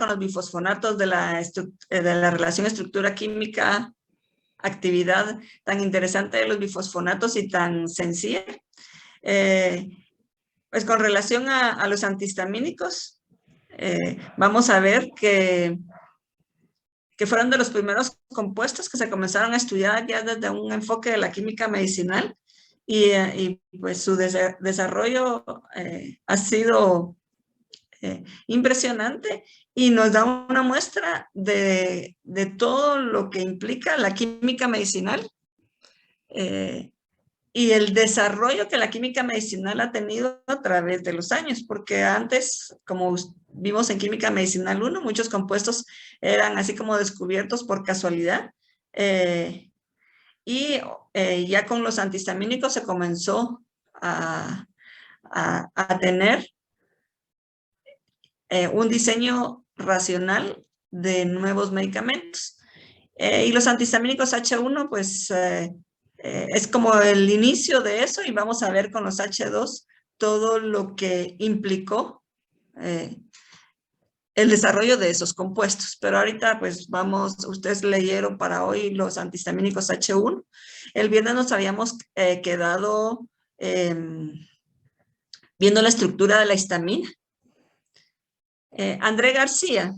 con los bifosfonatos de la relación estructura química, actividad tan interesante de los bifosfonatos y tan sencilla. Pues con relación a los antihistamínicos, vamos a ver que fueron de los primeros compuestos que se comenzaron a estudiar ya desde un enfoque de la química medicinal y pues su desarrollo ha sido impresionante y nos da una muestra de todo lo que implica la química medicinal y el desarrollo que la química medicinal ha tenido a través de los años, porque antes, como vimos en química medicinal 1, muchos compuestos eran así como descubiertos por casualidad y ya con los antihistamínicos se comenzó a tener un diseño racional de nuevos medicamentos. Y los antihistamínicos H1, pues es como el inicio de eso y vamos a ver con los H2 todo lo que implicó el desarrollo de esos compuestos. Pero ahorita pues vamos, ustedes leyeron para hoy los antihistamínicos H1. El viernes nos habíamos quedado viendo la estructura de la histamina. André García.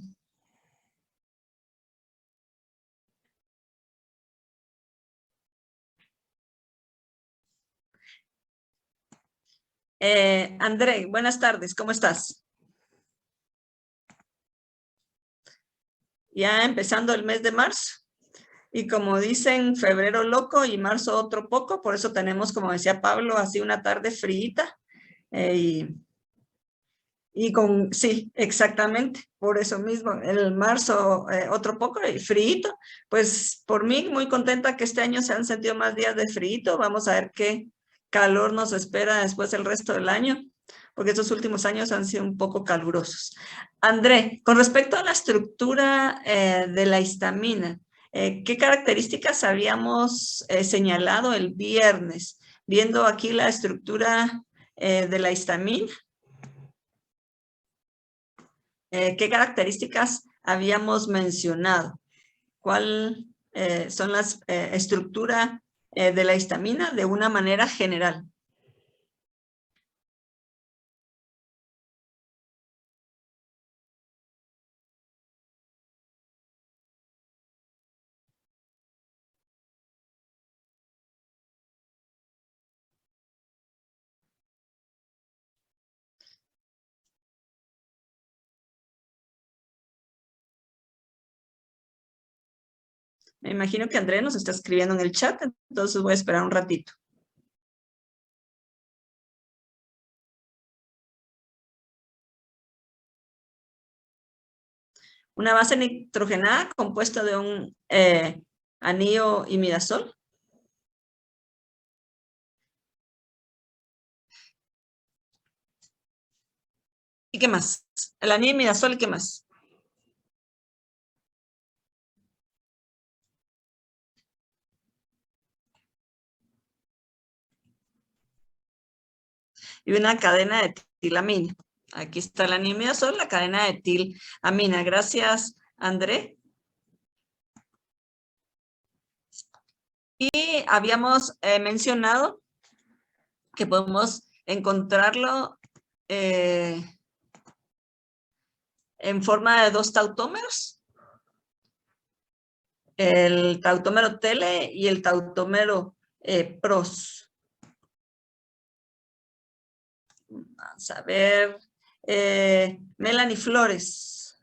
André, buenas tardes, ¿cómo estás? Ya empezando el mes de marzo. Y como dicen, febrero loco y marzo otro poco, por eso tenemos, como decía Pablo, así una tarde fríita. Sí, exactamente, por eso mismo, el marzo otro poco y fríito. Pues por mí muy contenta que este año se han sentido más días de fríito. Vamos a ver qué calor nos espera después el resto del año, porque estos últimos años han sido un poco calurosos. André, con respecto a la estructura de la histamina, ¿qué características habíamos señalado el viernes? Viendo aquí la estructura de la histamina, ¿qué características habíamos mencionado? ¿Cuál son las estructuras de la histamina de una manera general? Me imagino que André nos está escribiendo en el chat, entonces voy a esperar un ratito. Una base nitrogenada compuesta de un anillo imidazol. ¿Y qué más? El anillo imidazol, ¿y qué más? Y una cadena de etilamina. Aquí está el anillo imidazol, la cadena de etilamina. Gracias, André. Y habíamos mencionado que podemos encontrarlo en forma de dos tautómeros, el tautómero tele y el tautómero pros. Vamos a ver, Melanie Flores.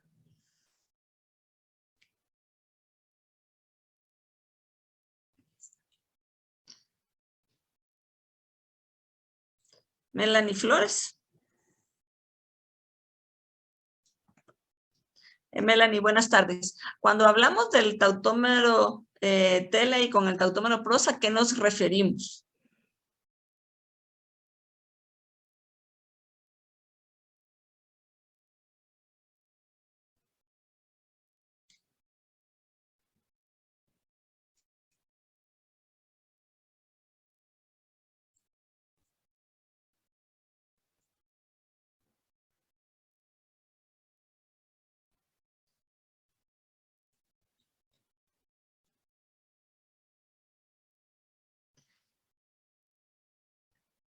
Melanie Flores. Melanie, buenas tardes. Cuando hablamos del tautómero tele y con el tautómero pros, ¿a qué nos referimos?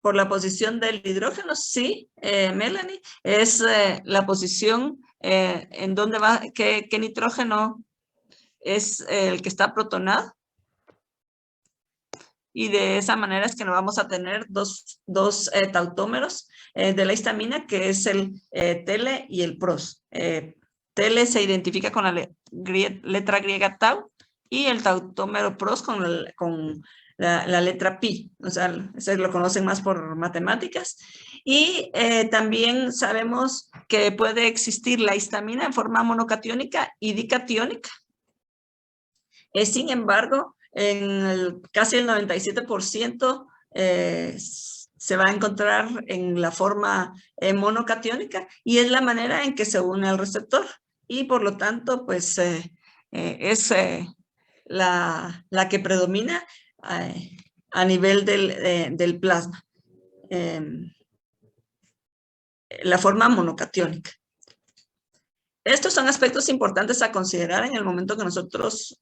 por la posición del hidrógeno, sí, Melanie, es la posición en donde va, qué nitrógeno es el que está protonado. Y de esa manera es que nos vamos a tener dos tautómeros de la histamina, que es el tele y el pros. Tele se identifica con la letra griega tau y el tautómero pros con la letra pi. O sea, se lo conocen más por matemáticas. Y también sabemos que puede existir la histamina en forma monocatiónica y dicatiónica. Sin embargo, casi el 97% se va a encontrar en la forma monocatiónica y es la manera en que se une al receptor y por lo tanto pues es la que predomina a nivel del plasma, la forma monocatiónica. Estos son aspectos importantes a considerar en el momento que nosotros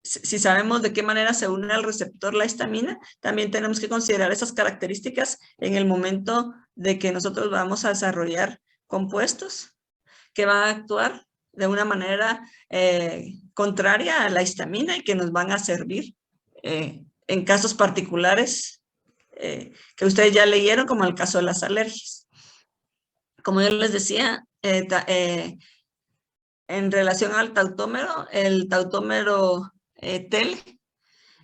si sabemos de qué manera se une al receptor la histamina, también tenemos que considerar esas características en el momento de que nosotros vamos a desarrollar compuestos que van a actuar de una manera contraria a la histamina y que nos van a servir en casos particulares que ustedes ya leyeron, como el caso de las alergias. Como yo les decía, en relación al tautómero, el tautómero TEL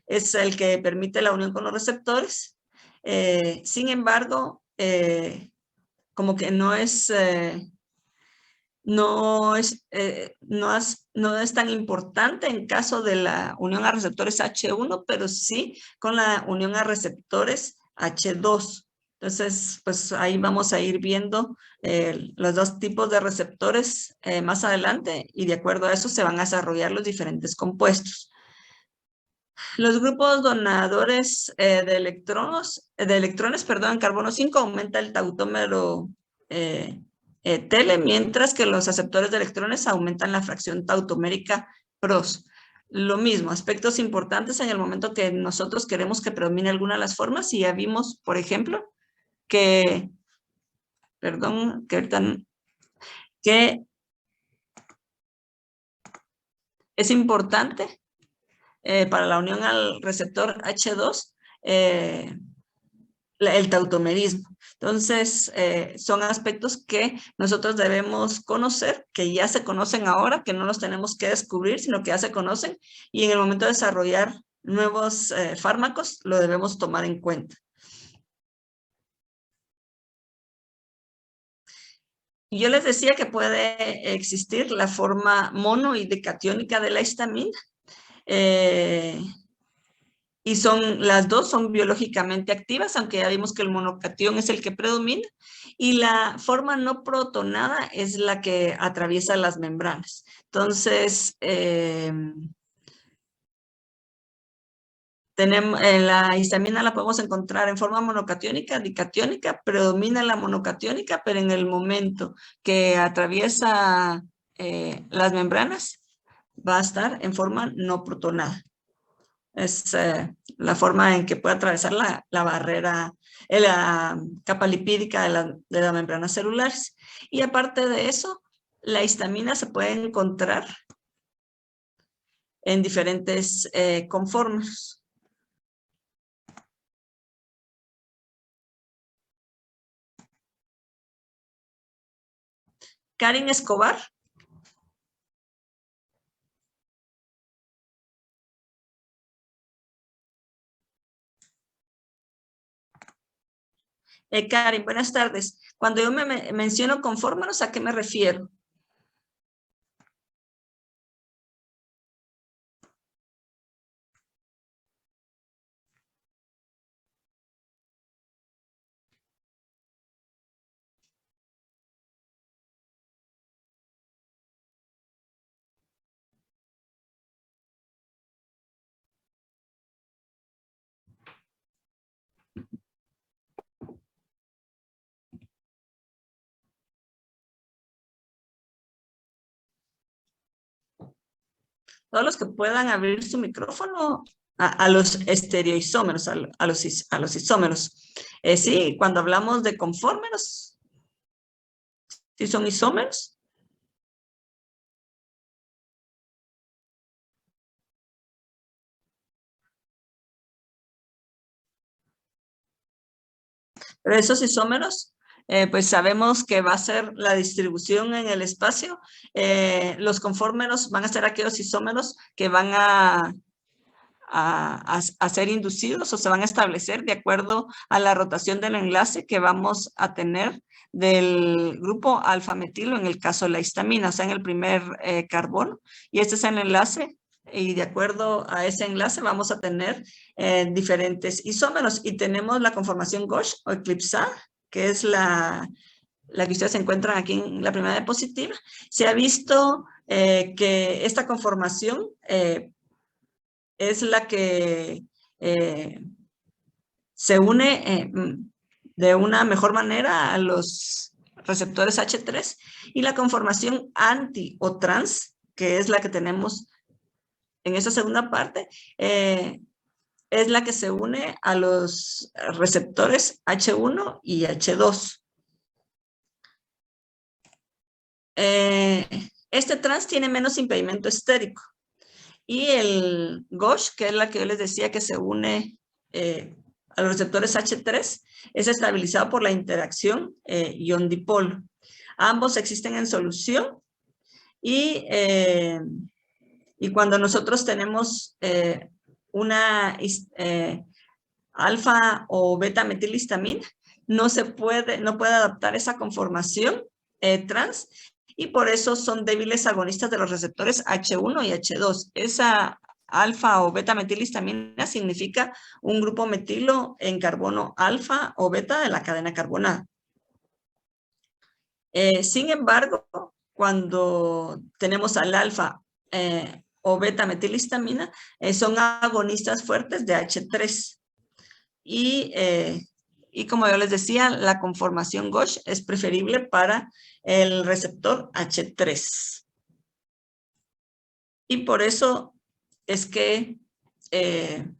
es el que permite la unión con los receptores. Sin embargo, como que no es tan importante en caso de la unión a receptores H1, pero sí con la unión a receptores H2. Entonces, pues ahí vamos a ir viendo los dos tipos de receptores más adelante y de acuerdo a eso se van a desarrollar los diferentes compuestos. Los grupos donadores de electrones, en carbono 5 aumenta el tautómero tele, mientras que los aceptores de electrones aumentan la fracción tautomérica pros. Lo mismo, aspectos importantes en el momento que nosotros queremos que predomine alguna de las formas, y ya vimos, por ejemplo, que es importante para la unión al receptor H2, el tautomerismo. Entonces, son aspectos que nosotros debemos conocer, que ya se conocen ahora, que no los tenemos que descubrir, sino que ya se conocen, y en el momento de desarrollar nuevos fármacos, lo debemos tomar en cuenta. Yo les decía que puede existir la forma mono y decatiónica de la histamina, y las dos son biológicamente activas, aunque ya vimos que el monocatión es el que predomina, y la forma no protonada es la que atraviesa las membranas. Entonces, la histamina la podemos encontrar en forma monocatiónica, dicatiónica, predomina la monocatiónica, pero en el momento que atraviesa las membranas, va a estar en forma no protonada. Es la forma en que puede atravesar la barrera, la capa lipídica de las membranas celulares. Y aparte de eso, la histamina se puede encontrar en diferentes conformes. Karen Escobar. Karen, buenas tardes. Cuando yo me menciono confórmanos, ¿a qué me refiero? Todos los que puedan abrir su micrófono, a los estereoisómeros, a los isómeros. Sí, cuando hablamos de conformes, ¿sí son isómeros? Pero esos isómeros, pues sabemos que va a ser la distribución en el espacio. Los conformes van a ser aquellos isómeros que van a ser inducidos o se van a establecer de acuerdo a la rotación del enlace que vamos a tener del grupo alfa-metilo en el caso de la histamina, o sea, en el primer carbono. Y este es el enlace y de acuerdo a ese enlace vamos a tener diferentes isómeros y tenemos la conformación Gauche o eclipsada, que es la que ustedes encuentran aquí en la primera diapositiva. Se ha visto que esta conformación es la que eh, se une de una mejor manera a los receptores H3 y la conformación anti o trans, que es la que tenemos en esa segunda parte, es la que se une a los receptores H1 y H2. Eh, este trans tiene menos impedimento estérico y el Gauche, que es la que yo les decía que se une a los receptores H3, es estabilizado por la interacción ion-dipolo. Ambos existen en solución y cuando nosotros tenemos una alfa o beta metilhistamina, no puede adaptar esa conformación trans y por eso son débiles agonistas de los receptores H1 y H2. Esa alfa o beta metilhistamina significa un grupo metilo en carbono alfa o beta de la cadena carbonada. Sin embargo, cuando tenemos al alfa o beta metilhistamina, son agonistas fuertes de H3. Y, y como yo les decía, la conformación Gauche es preferible para el receptor H3. Y por eso es que de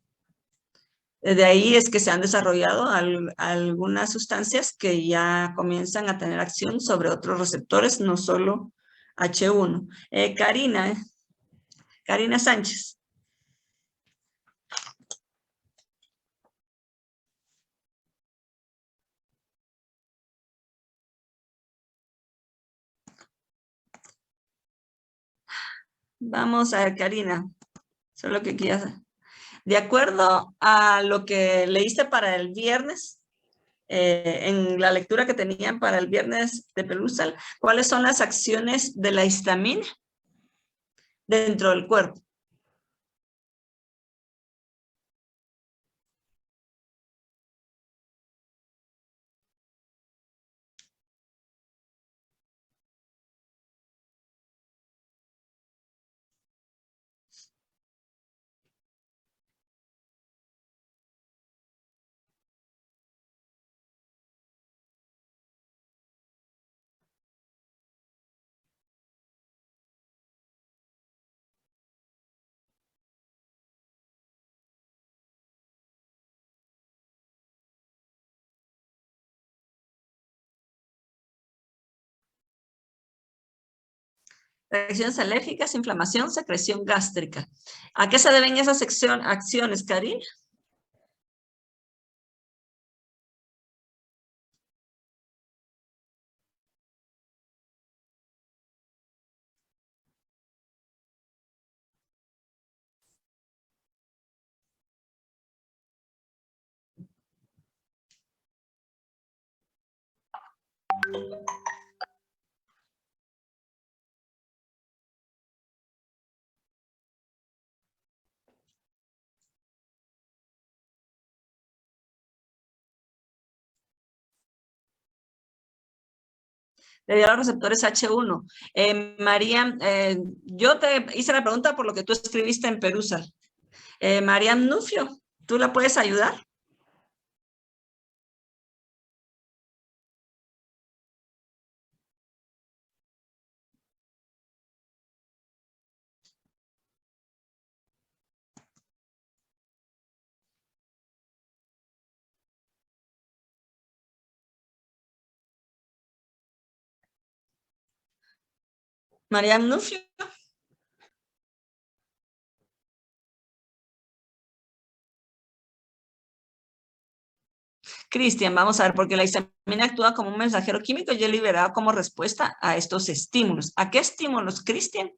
ahí es que se han desarrollado algunas sustancias que ya comienzan a tener acción sobre otros receptores, no solo H1. Karina Sánchez. Vamos a ver, Karina, solo que quieras. De acuerdo a lo que leíste para el viernes, en la lectura que tenían para el viernes de Pelusal, ¿cuáles son las acciones de la histamina dentro del cuerpo? Reacciones alérgicas, inflamación, secreción gástrica. ¿A qué se deben esas acciones, Karina? Debido a los receptores H1. María, yo te hice la pregunta por lo que tú escribiste en Perusal. María Nufio, ¿tú la puedes ayudar? María Nufio. Cristian, vamos a ver, porque la histamina actúa como un mensajero químico y es liberado como respuesta a estos estímulos. ¿A qué estímulos, Cristian?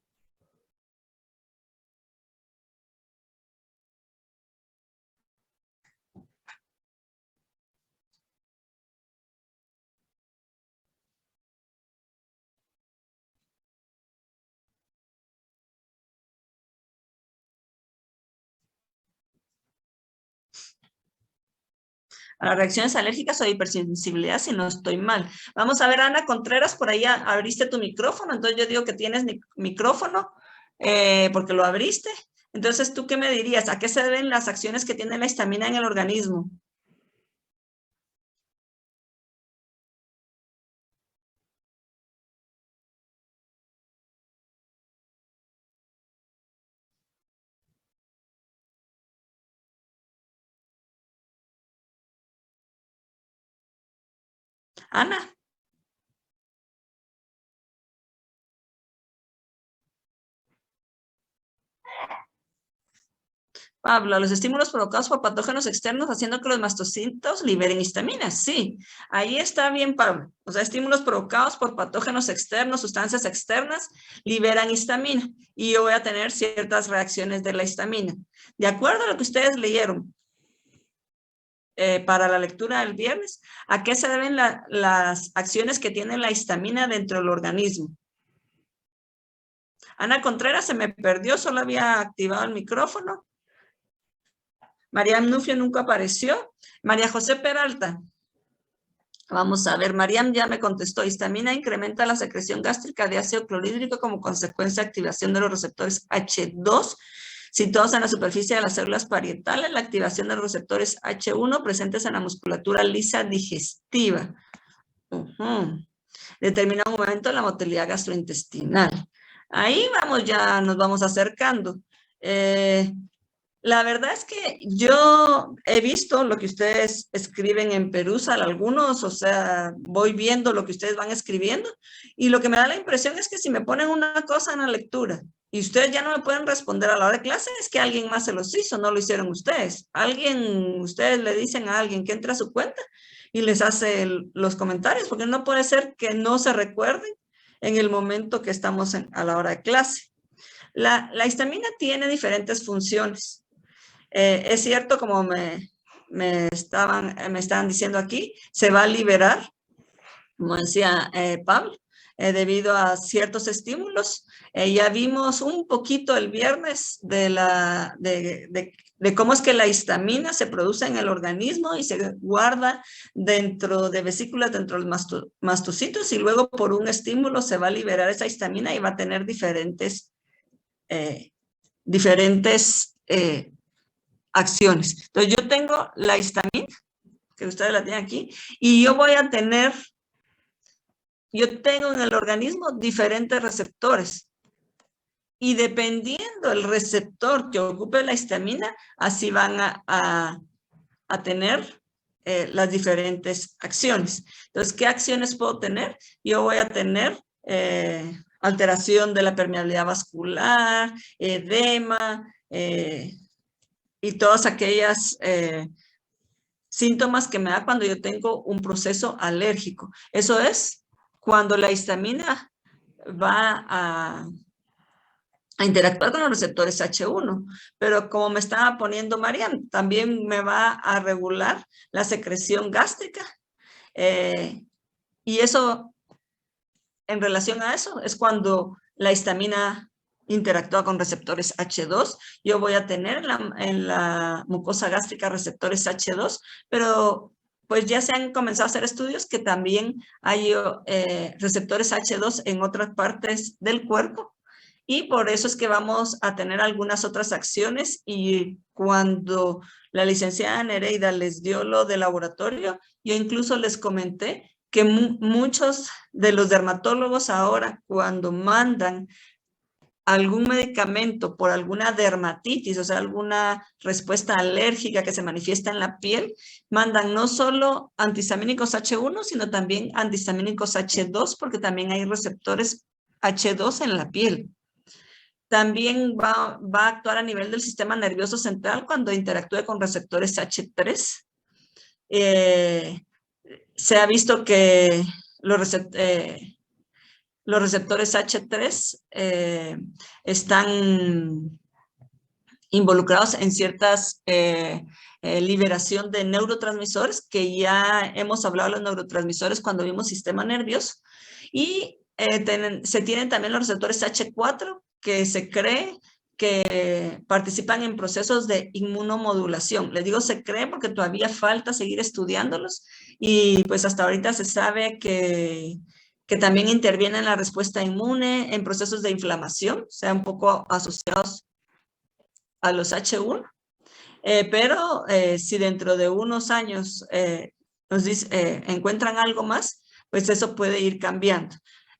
A las reacciones alérgicas o hipersensibilidad, si no estoy mal. Vamos a ver, Ana Contreras, por ahí abriste tu micrófono, entonces yo digo que tienes micrófono porque lo abriste. Entonces, ¿tú qué me dirías? ¿A qué se deben las acciones que tiene la histamina en el organismo? Ana. Pablo, los estímulos provocados por patógenos externos haciendo que los mastocitos liberen histamina. Sí, ahí está bien, Pablo. O sea, estímulos provocados por patógenos externos, sustancias externas, liberan histamina. Y yo voy a tener ciertas reacciones de la histamina. De acuerdo a lo que ustedes leyeron para la lectura del viernes, ¿a qué se deben las acciones que tiene la histamina dentro del organismo? Ana Contreras se me perdió, solo había activado el micrófono. María Nufio nunca apareció. María José Peralta. Vamos a ver, Mariam ya me contestó. Histamina incrementa la secreción gástrica de ácido clorhídrico como consecuencia de activación de los receptores H2 situados en la superficie de las células parietales, la activación de los receptores H1 presentes en la musculatura lisa digestiva. Determina un aumento de la motilidad gastrointestinal. Ahí vamos, ya nos vamos acercando. La verdad es que yo he visto lo que ustedes escriben en Perusal, algunos, o sea, voy viendo lo que ustedes van escribiendo y lo que me da la impresión es que si me ponen una cosa en la lectura y ustedes ya no me pueden responder a la hora de clase, es que alguien más se los hizo, no lo hicieron ustedes. Ustedes le dicen a alguien que entre a su cuenta y les hace los comentarios, porque no puede ser que no se recuerden en el momento que estamos a la hora de clase. La histamina tiene diferentes funciones. Es cierto, como me estaban diciendo aquí, se va a liberar, como decía Pablo, debido a ciertos estímulos. Ya vimos un poquito el viernes de cómo es que la histamina se produce en el organismo y se guarda dentro de vesículas, dentro de los mastocitos, y luego por un estímulo se va a liberar esa histamina y va a tener diferentes acciones. Entonces, yo tengo la histamina, que ustedes la tienen aquí, y yo tengo en el organismo diferentes receptores. Y dependiendo del receptor que ocupe la histamina, así van a tener las diferentes acciones. Entonces, ¿qué acciones puedo tener? Yo voy a tener alteración de la permeabilidad vascular, edema, y todas aquellas síntomas que me da cuando yo tengo un proceso alérgico. Eso es cuando la histamina va a interactuar con los receptores H1, pero como me estaba poniendo Marian, también me va a regular la secreción gástrica y eso, en relación a eso, es cuando la histamina interactúa con receptores H2. Yo voy a tener en la mucosa gástrica receptores H2, pero pues ya se han comenzado a hacer estudios que también hay receptores H2 en otras partes del cuerpo y por eso es que vamos a tener algunas otras acciones y cuando la licenciada Nereida les dio lo de laboratorio, yo incluso les comenté que muchos de los dermatólogos ahora cuando mandan algún medicamento por alguna dermatitis, o sea, alguna respuesta alérgica que se manifiesta en la piel, mandan no solo antihistamínicos H1, sino también antihistamínicos H2, porque también hay receptores H2 en la piel. También va a actuar a nivel del sistema nervioso central cuando interactúe con receptores H3. Se ha visto que los receptores H3 están involucrados en ciertas liberación de neurotransmisores, que ya hemos hablado de los neurotransmisores cuando vimos sistema nervioso. Y se tienen también los receptores H4, que se cree que participan en procesos de inmunomodulación. Les digo se cree porque todavía falta seguir estudiándolos y pues hasta ahorita se sabe que también intervienen en la respuesta inmune, en procesos de inflamación, o sea, un poco asociados a los H1, pero si dentro de unos años encuentran algo más, pues eso puede ir cambiando.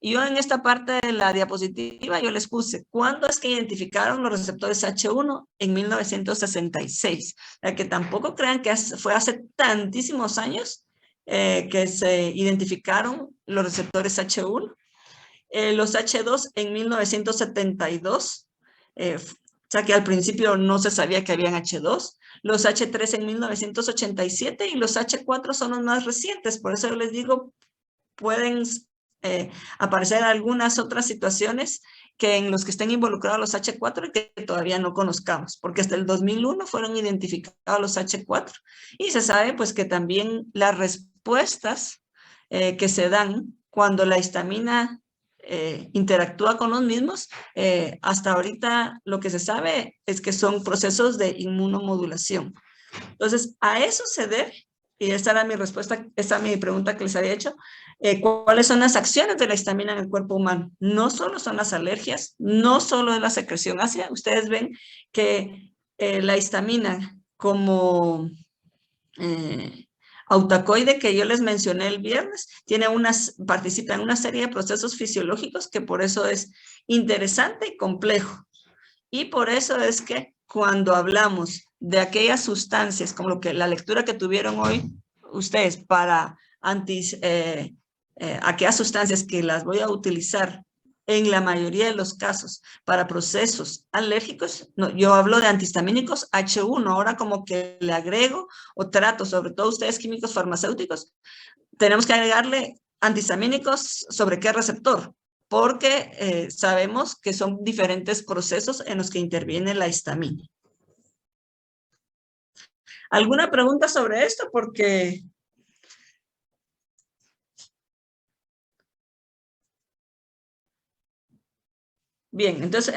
Yo en esta parte de la diapositiva yo les puse, ¿cuándo es que identificaron los receptores H1? En 1966. O sea, que tampoco crean que fue hace tantísimos años que se identificaron los receptores H1. Los H2 en 1972, o sea que al principio no se sabía que habían H2, los H3 en 1987 y los H4 son los más recientes, por eso les digo, pueden aparecer algunas otras situaciones que en los que estén involucrados los H4 y que todavía no conozcamos, porque hasta el 2001 fueron identificados los H4 y se sabe pues que también las respuestas que se dan cuando la histamina interactúa con los mismos, hasta ahorita lo que se sabe es que son procesos de inmunomodulación. Entonces, a eso se debe, y esta era mi respuesta, esta es mi pregunta que les había hecho, ¿cuáles son las acciones de la histamina en el cuerpo humano? No solo son las alergias, no solo es la secreción ácida, ustedes ven que la histamina como autacoide que yo les mencioné el viernes, participa en una serie de procesos fisiológicos que por eso es interesante y complejo. Y por eso es que cuando hablamos de aquellas sustancias, como la lectura que tuvieron hoy ustedes para aquellas sustancias que las voy a utilizar en la mayoría de los casos para procesos alérgicos, no, yo hablo de antihistamínicos H1, ahora como que le agrego o trato, sobre todo ustedes químicos farmacéuticos, tenemos que agregarle antihistamínicos sobre qué receptor, porque sabemos que son diferentes procesos en los que interviene la histamina. ¿Alguna pregunta sobre esto? Porque bien, entonces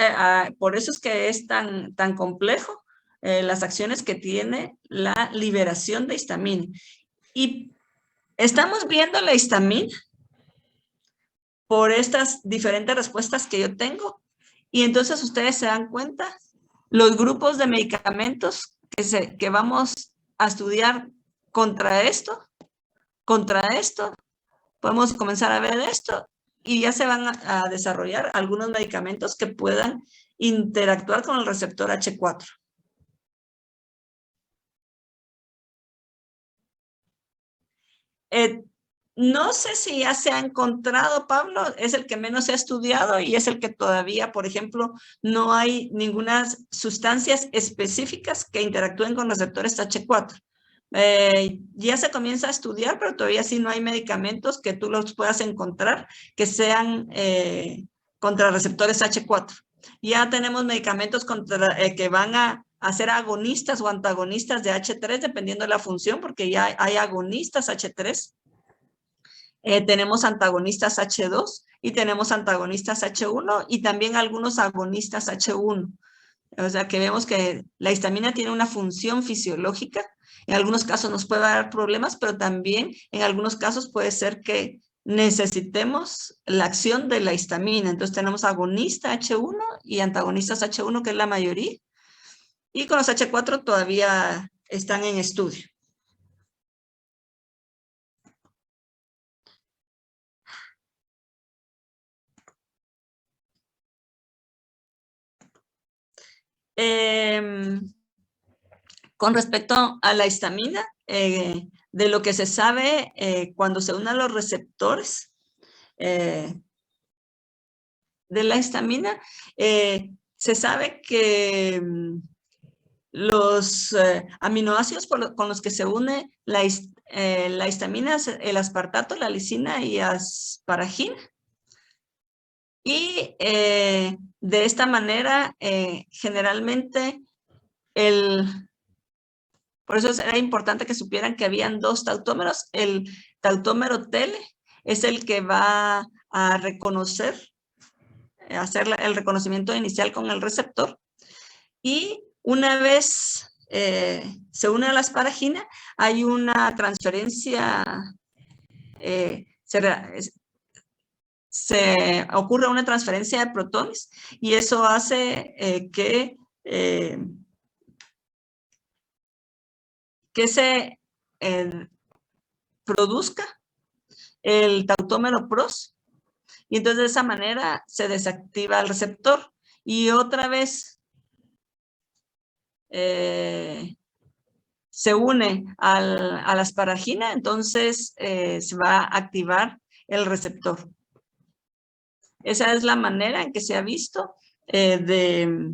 por eso es que es tan complejo las acciones que tiene la liberación de histamina. Y estamos viendo la histamina por estas diferentes respuestas que yo tengo. Y entonces ustedes se dan cuenta, los grupos de medicamentos que vamos a estudiar contra esto, podemos comenzar a ver esto y ya se van a desarrollar algunos medicamentos que puedan interactuar con el receptor H4. No sé si ya se ha encontrado, Pablo, es el que menos se ha estudiado y es el que todavía, por ejemplo, no hay ninguna sustancias específicas que interactúen con receptores H4. Ya se comienza a estudiar, pero todavía sí no hay medicamentos que tú los puedas encontrar que sean contra receptores H4. Ya tenemos medicamentos que van a ser agonistas o antagonistas de H3 dependiendo de la función, porque ya hay agonistas H3. Tenemos antagonistas H2 y tenemos antagonistas H1 y también algunos agonistas H1. O sea que vemos que la histamina tiene una función fisiológica. En algunos casos nos puede dar problemas, pero también en algunos casos puede ser que necesitemos la acción de la histamina. Entonces tenemos agonista H1 y antagonistas H1, que es la mayoría. Y con los H4 todavía están en estudio. Con respecto a la histamina, de lo que se sabe cuando se unen los receptores, de la histamina, se sabe que los aminoácidos con los que se une la histamina es el aspartato, la lisina y asparagina. Y de esta manera, generalmente, por eso era importante que supieran que habían dos tautómeros. El tautómero tele es el que va a reconocer, hacer el reconocimiento inicial con el receptor. Y una vez se une a la asparagina, hay una transferencia, se ocurre una transferencia de protones y eso hace que se produzca el tautómero PROS y entonces de esa manera se desactiva el receptor y otra vez se une a la asparagina, entonces se va a activar el receptor. Esa es la manera en que se ha visto de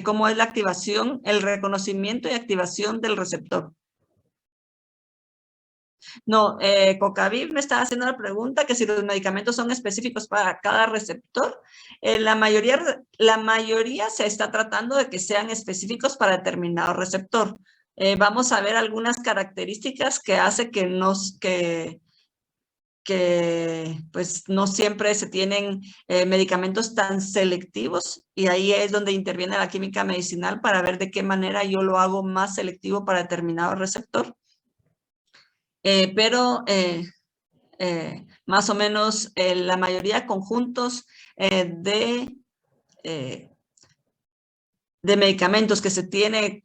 cómo es la activación, el reconocimiento y activación del receptor. No, Cocaviv me estaba haciendo la pregunta que si los medicamentos son específicos para cada receptor. La mayoría se está tratando de que sean específicos para determinado receptor. Vamos a ver algunas características que hace que pues no siempre se tienen medicamentos tan selectivos y ahí es donde interviene la química medicinal para ver de qué manera yo lo hago más selectivo para determinado receptor. Pero más o menos la mayoría de conjuntos de medicamentos que se tiene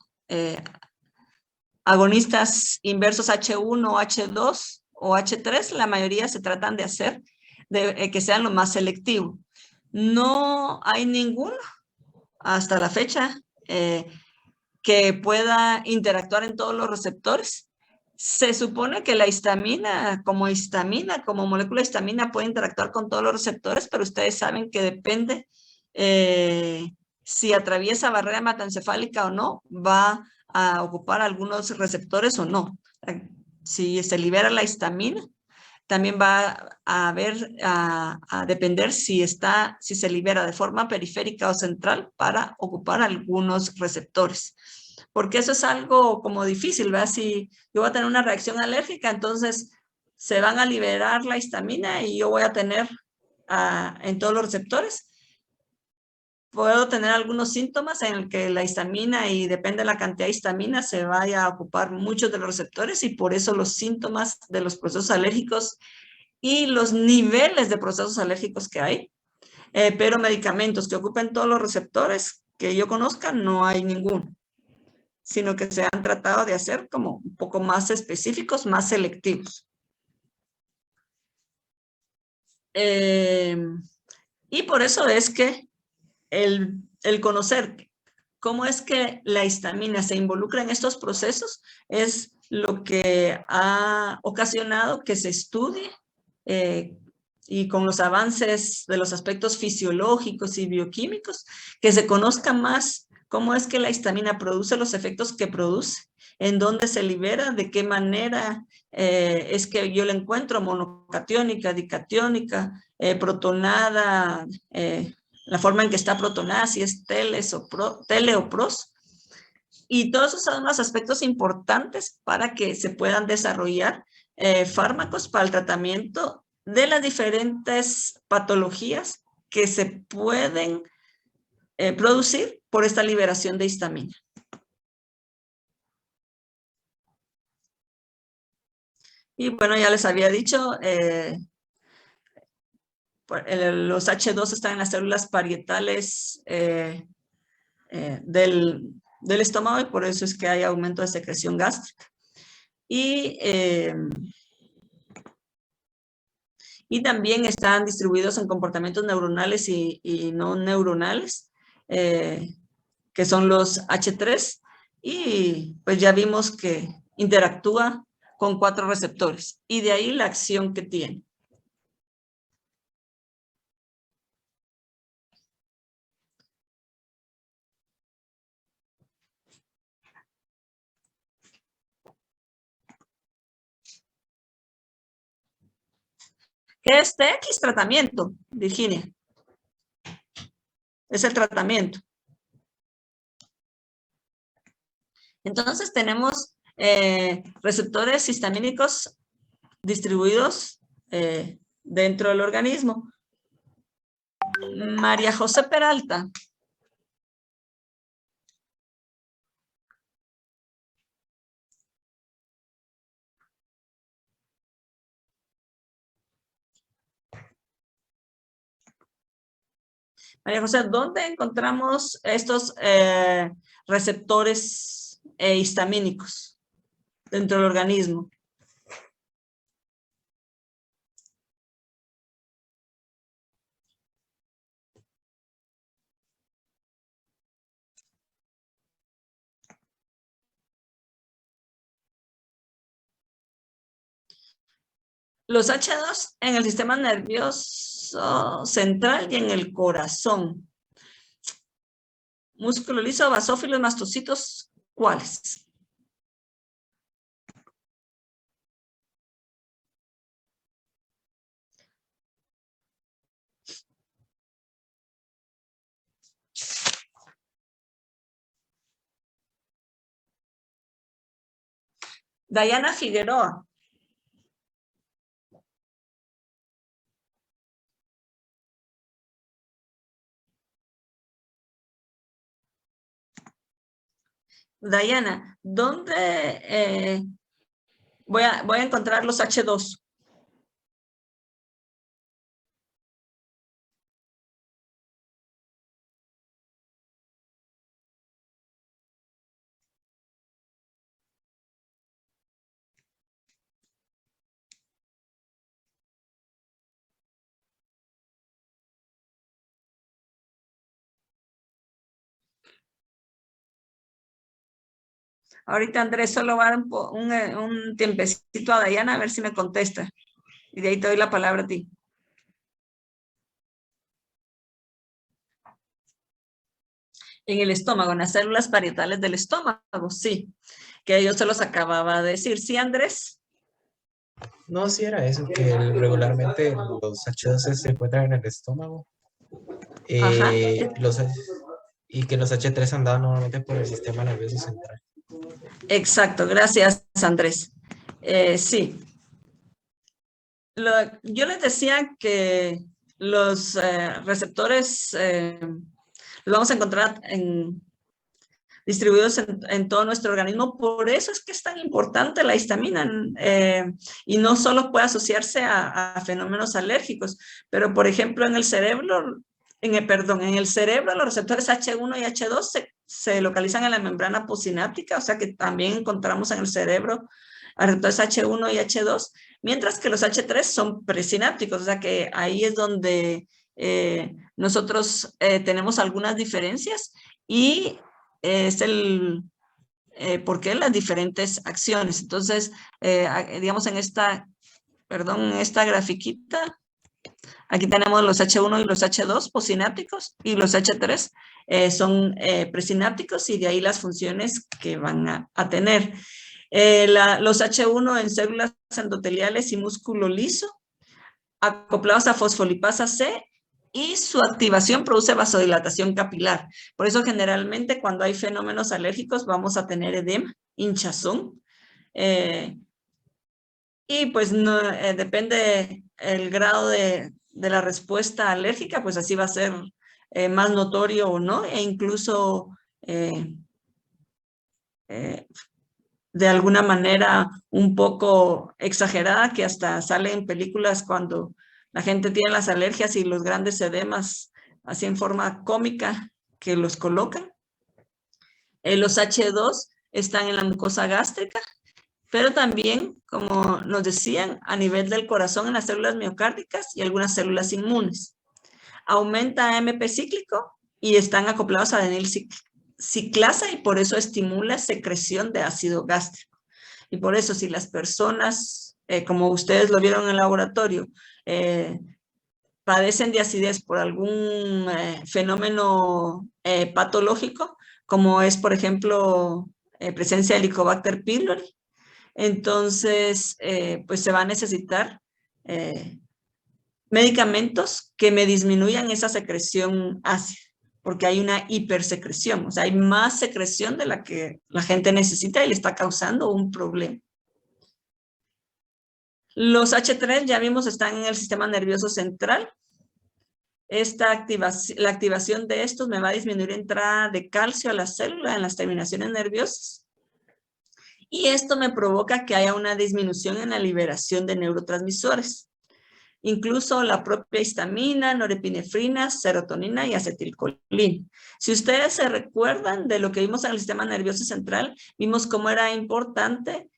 agonistas inversos H1, H2 o H3, la mayoría se tratan de hacer que sean lo más selectivo. No hay ninguno hasta la fecha que pueda interactuar en todos los receptores. Se supone que la histamina, como molécula de histamina, puede interactuar con todos los receptores, pero ustedes saben que depende si atraviesa barrera hematoencefálica o no, va a ocupar algunos receptores o no. Si se libera la histamina, también va a depender si se libera de forma periférica o central para ocupar algunos receptores. Porque eso es algo como difícil, ¿verdad? Si yo voy a tener una reacción alérgica, entonces se van a liberar la histamina y yo voy a tener en todos los receptores. Puedo tener algunos síntomas en el que la histamina y depende de la cantidad de histamina se vaya a ocupar muchos de los receptores y por eso los síntomas de los procesos alérgicos y los niveles de procesos alérgicos que hay. Pero medicamentos que ocupen todos los receptores que yo conozca, no hay ninguno, sino que se han tratado de hacer como un poco más específicos, más selectivos. Y por eso es que el conocer cómo es que la histamina se involucra en estos procesos es lo que ha ocasionado que se estudie y con los avances de los aspectos fisiológicos y bioquímicos, que se conozca más cómo es que la histamina produce los efectos que produce, en dónde se libera, de qué manera es que yo la encuentro monocatiónica, dicatiónica, protonada, la forma en que está protonada, si es tele o pros. Y todos esos son los aspectos importantes para que se puedan desarrollar fármacos para el tratamiento de las diferentes patologías que se pueden producir por esta liberación de histamina. Y bueno, ya les había dicho, los H2 están en las células parietales del estómago y por eso es que hay aumento de secreción gástrica. Y también están distribuidos en comportamientos neuronales y no neuronales, que son los H3, y pues ya vimos que interactúa con 4 receptores, y de ahí la acción que tiene. ¿Qué es TX? Tratamiento, Virginia. Es el tratamiento. Entonces tenemos receptores histamínicos distribuidos dentro del organismo. María José Peralta. María José, ¿dónde encontramos estos receptores histamínicos dentro del organismo? Los H2 en el sistema nervioso central y en el corazón. Músculo liso, basófilos, mastocitos, ¿cuáles? Dayana Figueroa. Dayana, ¿dónde voy a encontrar los H2? Ahorita Andrés solo va a dar un tiempecito a Dayana a ver si me contesta. Y de ahí te doy la palabra a ti. En el estómago, en las células parietales del estómago, sí. Que yo se los acababa de decir. ¿Sí, Andrés? No, sí era eso, que regularmente los H2 se encuentran en el estómago. Ajá. Los, y que los H3 andaban normalmente por el sistema nervioso central. Exacto, gracias, Andrés. Sí. Yo les decía que los receptores los vamos a encontrar distribuidos en todo nuestro organismo. Por eso es que es tan importante la histamina y no solo puede asociarse a fenómenos alérgicos, pero por ejemplo en el cerebro, en el cerebro los receptores H1 y H2 se localizan en la membrana postsináptica, o sea que también encontramos en el cerebro receptores H1 y H2, mientras que los H3 son presinápticos, o sea que ahí es donde nosotros tenemos algunas diferencias y es por qué las diferentes acciones. Entonces, digamos en esta grafiquita, aquí tenemos los H1 y los H2 postsinápticos y los H3 son presinápticos y de ahí las funciones que van a tener. Los H1 en células endoteliales y músculo liso, acoplados a fosfolipasa C, y su activación produce vasodilatación capilar. Por eso generalmente cuando hay fenómenos alérgicos vamos a tener edema, hinchazón, y pues no, depende el grado de la respuesta alérgica, pues así va a ser más notorio o no, e incluso de alguna manera un poco exagerada, que hasta sale en películas cuando la gente tiene las alergias y los grandes edemas, así en forma cómica, que los colocan. Los H2 están en la mucosa gástrica, pero también, como nos decían, a nivel del corazón en las células miocárdicas y algunas células inmunes. Aumenta AMP cíclico y están acoplados a adenil ciclasa y por eso estimula secreción de ácido gástrico. Y por eso si las personas, como ustedes lo vieron en el laboratorio, padecen de acidez por algún fenómeno patológico, como es, por ejemplo, presencia de Helicobacter pylori, entonces, pues se va a necesitar medicamentos que me disminuyan esa secreción ácida, porque hay una hipersecreción, o sea, hay más secreción de la que la gente necesita y le está causando un problema. Los H3, ya vimos, están en el sistema nervioso central. La activación de estos me va a disminuir entrada de calcio a la célula en las terminaciones nerviosas. Y esto me provoca que haya una disminución en la liberación de neurotransmisores. Incluso la propia histamina, norepinefrina, serotonina y acetilcolina. Si ustedes se recuerdan de lo que vimos en el sistema nervioso central, vimos cómo era importante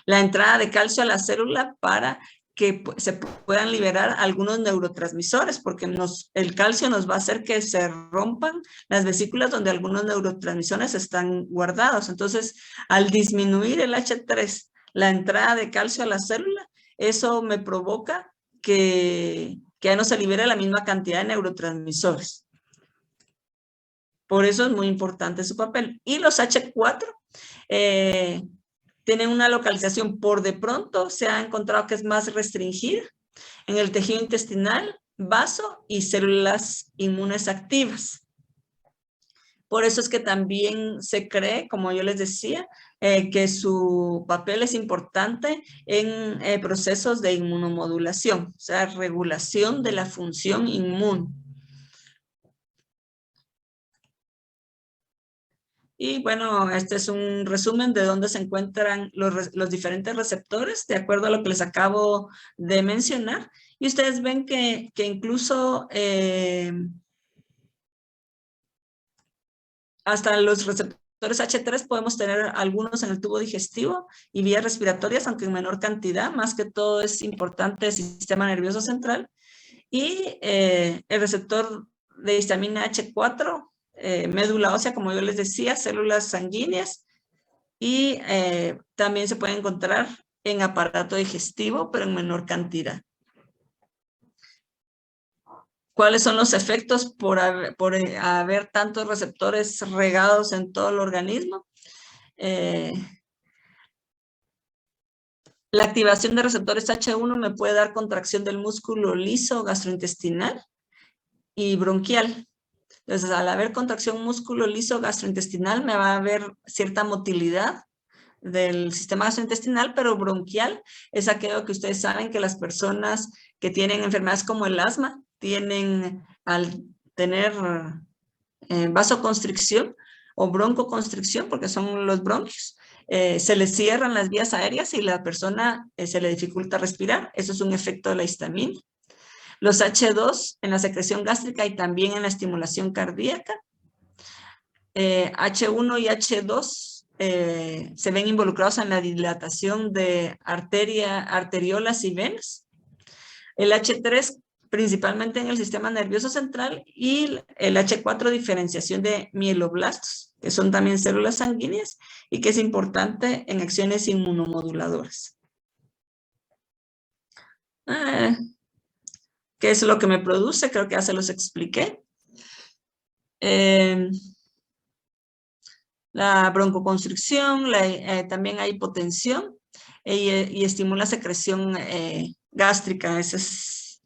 la entrada de calcio a la célula para que se puedan liberar algunos neurotransmisores, porque el calcio nos va a hacer que se rompan las vesículas donde algunos neurotransmisores están guardados. Entonces, al disminuir el H3, la entrada de calcio a la célula, eso me provoca que ya no se libere la misma cantidad de neurotransmisores. Por eso es muy importante su papel. Y los H4 tienen una localización, por de pronto se ha encontrado que es más restringida en el tejido intestinal, vaso y células inmunes activas. Por eso es que también se cree, como yo les decía, que su papel es importante en procesos de inmunomodulación, o sea, regulación de la función inmune. Y bueno, este es un resumen de dónde se encuentran los diferentes receptores, de acuerdo a lo que les acabo de mencionar. Y ustedes ven que incluso hasta los receptores H3 podemos tener algunos en el tubo digestivo y vías respiratorias, aunque en menor cantidad. Más que todo es importante el sistema nervioso central. Y el receptor de histamina H4, médula ósea, como yo les decía, células sanguíneas, y también se puede encontrar en aparato digestivo, pero en menor cantidad. ¿Cuáles son los efectos por haber tantos receptores regados en todo el organismo? La activación de receptores H1 me puede dar contracción del músculo liso gastrointestinal y bronquial. Entonces, al haber contracción músculo liso gastrointestinal, me va a haber cierta motilidad del sistema gastrointestinal, pero bronquial es aquello que ustedes saben que las personas que tienen enfermedades como el asma tienen, al tener vasoconstricción o broncoconstricción, porque son los bronquios, se les cierran las vías aéreas y la persona se le dificulta respirar. Eso es un efecto de la histamina. Los H2 en la secreción gástrica y también en la estimulación cardíaca. H1 y H2 se ven involucrados en la dilatación de arteriolas y venas. El H3 principalmente en el sistema nervioso central y el H4 diferenciación de mieloblastos, que son también células sanguíneas y que es importante en acciones inmunomoduladoras. ¿Qué es lo que me produce? Creo que ya se los expliqué. La broncoconstricción, también hay hipotensión y estimula secreción gástrica. Esa es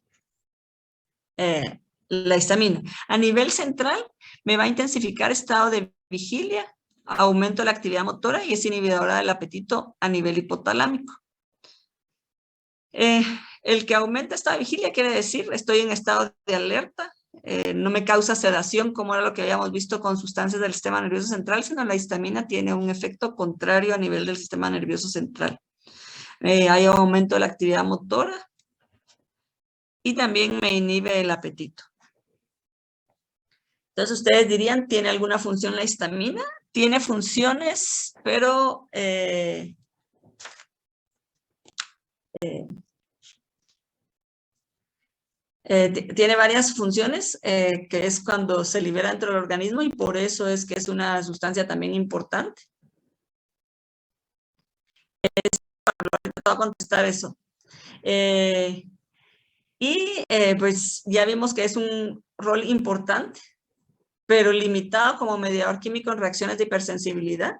la histamina. A nivel central, me va a intensificar estado de vigilia, aumento de la actividad motora y es inhibidora del apetito a nivel hipotalámico. El que aumenta esta vigilia quiere decir estoy en estado de alerta, no me causa sedación como era lo que habíamos visto con sustancias del sistema nervioso central, sino la histamina tiene un efecto contrario a nivel del sistema nervioso central. Hay aumento de la actividad motora y también me inhibe el apetito. Entonces ustedes dirían, ¿tiene alguna función la histamina? Tiene funciones, pero tiene varias funciones, que es cuando se libera dentro del organismo y por eso es que es una sustancia también importante. Voy a contestar eso. Pues ya vimos que es un rol importante, pero limitado como mediador químico en reacciones de hipersensibilidad.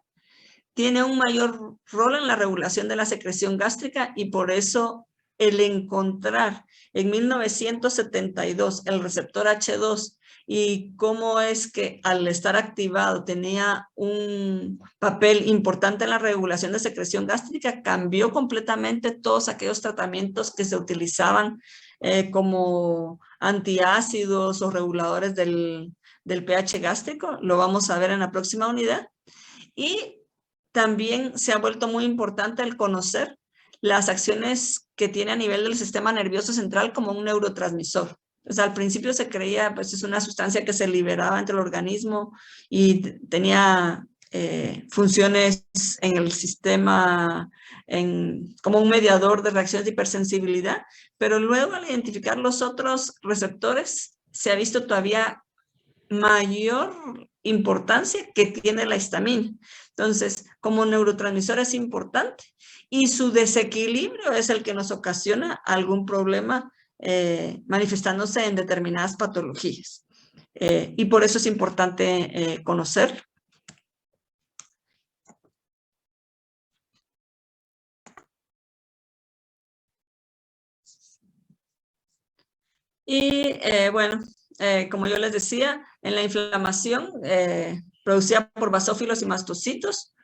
Tiene un mayor rol en la regulación de la secreción gástrica y por eso el encontrar en 1972 el receptor H2 y cómo es que al estar activado tenía un papel importante en la regulación de secreción gástrica, cambió completamente todos aquellos tratamientos que se utilizaban como antiácidos o reguladores del pH gástrico. Lo vamos a ver en la próxima unidad. Y también se ha vuelto muy importante el conocer las acciones que tiene a nivel del sistema nervioso central como un neurotransmisor. O sea, al principio se creía, pues es una sustancia que se liberaba entre el organismo y tenía funciones en el sistema como un mediador de reacciones de hipersensibilidad, pero luego al identificar los otros receptores se ha visto todavía mayor importancia que tiene la histamina. Entonces, como neurotransmisor es importante y su desequilibrio es el que nos ocasiona algún problema manifestándose en determinadas patologías. Y por eso es importante conocerlo. Y bueno, como yo les decía, en la inflamación producida por basófilos y mastocitos,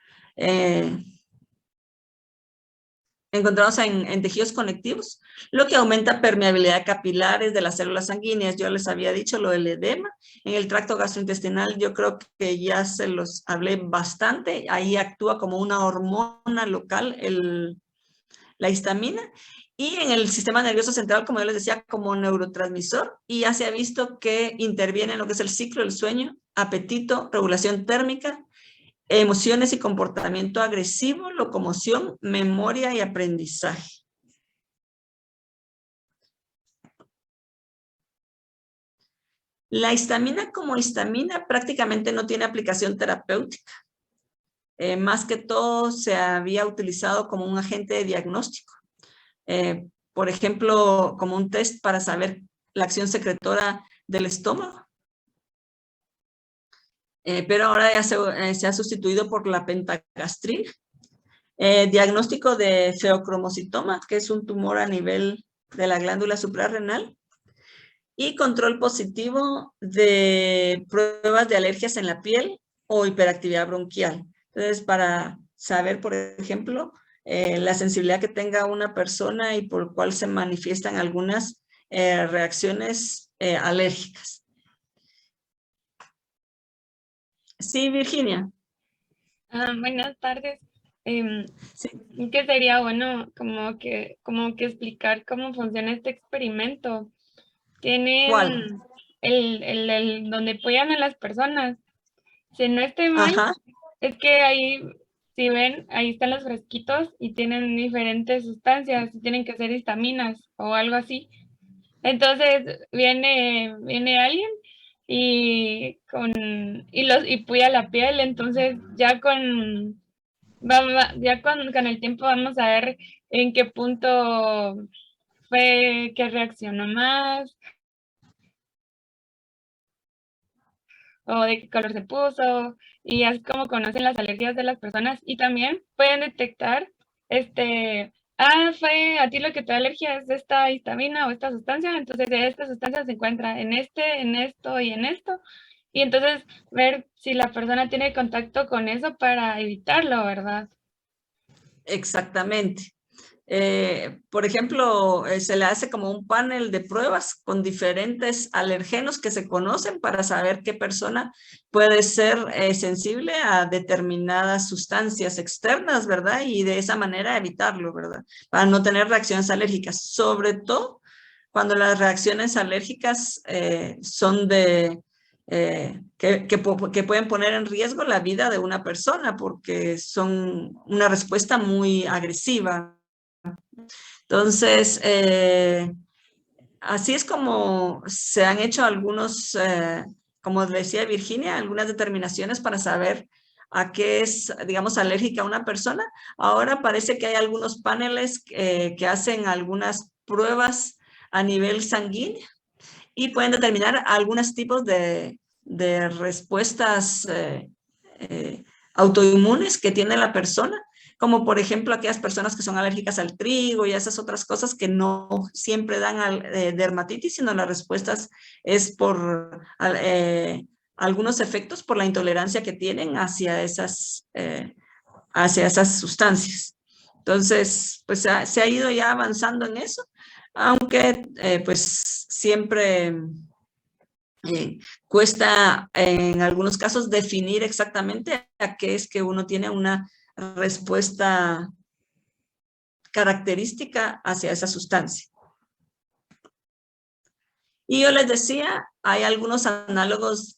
encontrados en tejidos conectivos, lo que aumenta permeabilidad de capilares de las células sanguíneas. Yo les había dicho lo del edema. En el tracto gastrointestinal yo creo que ya se los hablé bastante. Ahí actúa como una hormona local la histamina. Y en el sistema nervioso central, como yo les decía, como neurotransmisor. Y ya se ha visto que interviene en lo que es el ciclo del sueño, apetito, regulación térmica, emociones y comportamiento agresivo, locomoción, memoria y aprendizaje. La histamina como histamina prácticamente no tiene aplicación terapéutica. Más que todo se había utilizado como un agente de diagnóstico. Por ejemplo, como un test para saber la acción secretora del estómago. Pero ahora ya se ha sustituido por la pentagastrina. Diagnóstico de feocromocitoma, que es un tumor a nivel de la glándula suprarrenal. Y control positivo de pruebas de alergias en la piel o hiperactividad bronquial. Entonces, para saber, por ejemplo, la sensibilidad que tenga una persona y por cuál se manifiestan algunas reacciones alérgicas. Sí, Virginia. Buenas tardes. Sí. Que sería bueno como que explicar cómo funciona este experimento. Tienen ¿Cuál? el donde apoyan a las personas. Si no estoy mal, Ajá. es que ahí, si ven, ahí están los frasquitos y tienen diferentes sustancias, y tienen que ser histaminas o algo así. Entonces viene alguien y puya la piel, entonces ya con el tiempo vamos a ver en qué punto fue que reaccionó más o de qué color se puso, y así como conocen las alergias de las personas y también pueden detectar fue a ti lo que te da alergia es esta histamina o esta sustancia, entonces esta sustancia se encuentra en esto y en esto, y entonces ver si la persona tiene contacto con eso para evitarlo, ¿verdad? Exactamente. Por ejemplo, se le hace como un panel de pruebas con diferentes alergenos que se conocen para saber qué persona puede ser sensible a determinadas sustancias externas, ¿verdad? Y de esa manera evitarlo, ¿verdad? Para no tener reacciones alérgicas, sobre todo cuando las reacciones alérgicas son que pueden poner en riesgo la vida de una persona porque son una respuesta muy agresiva. Entonces, así es como se han hecho algunos, como decía Virginia, algunas determinaciones para saber a qué es, digamos, alérgica una persona. Ahora parece que hay algunos paneles que hacen algunas pruebas a nivel sanguíneo y pueden determinar algunos tipos de respuestas autoinmunes que tiene la persona, como por ejemplo aquellas personas que son alérgicas al trigo y esas otras cosas que no siempre dan dermatitis, sino las respuestas es por algunos efectos por la intolerancia que tienen hacia esas sustancias. Entonces, pues se ha ido ya avanzando en eso, aunque pues siempre cuesta en algunos casos definir exactamente a qué es que uno tiene una respuesta característica hacia esa sustancia. Y yo les decía, hay algunos análogos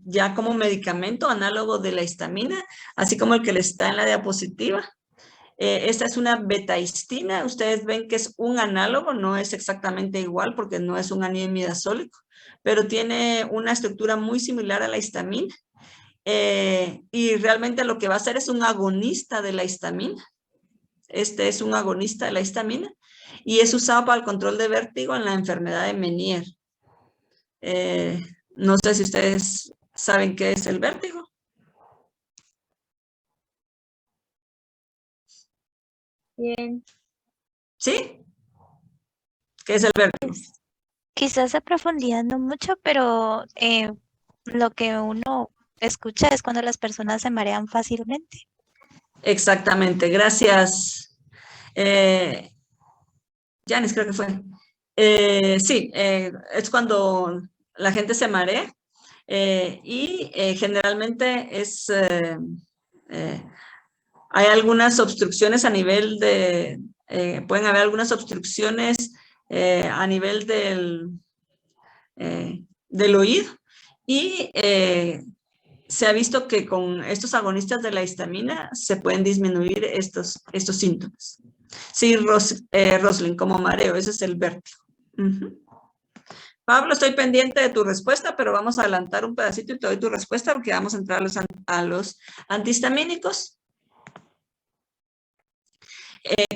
ya como medicamento, análogo de la histamina, así como el que le está en la diapositiva. Esta es una betahistina. Ustedes ven que es un análogo, no es exactamente igual porque no es un anhidramidazólico, pero tiene una estructura muy similar a la histamina. Y realmente lo que va a hacer es un agonista de la histamina. Este es un agonista de la histamina y es usado para el control de vértigo en la enfermedad de Meniere. No sé si ustedes saben qué es el vértigo. Bien. ¿Sí? ¿Qué es el vértigo? Quizás a profundidad no mucho, pero lo que uno escucha es cuando las personas se marean fácilmente. Exactamente, gracias. Janice, creo que fue. Sí, es cuando la gente se marea y generalmente hay algunas obstrucciones a nivel pueden haber algunas obstrucciones a nivel del oído y se ha visto que con estos agonistas de la histamina se pueden disminuir estos síntomas. Sí, Roslyn, como mareo, ese es el vértigo. Pablo, estoy pendiente de tu respuesta, pero vamos a adelantar un pedacito y te doy tu respuesta porque vamos a entrar a los antihistamínicos.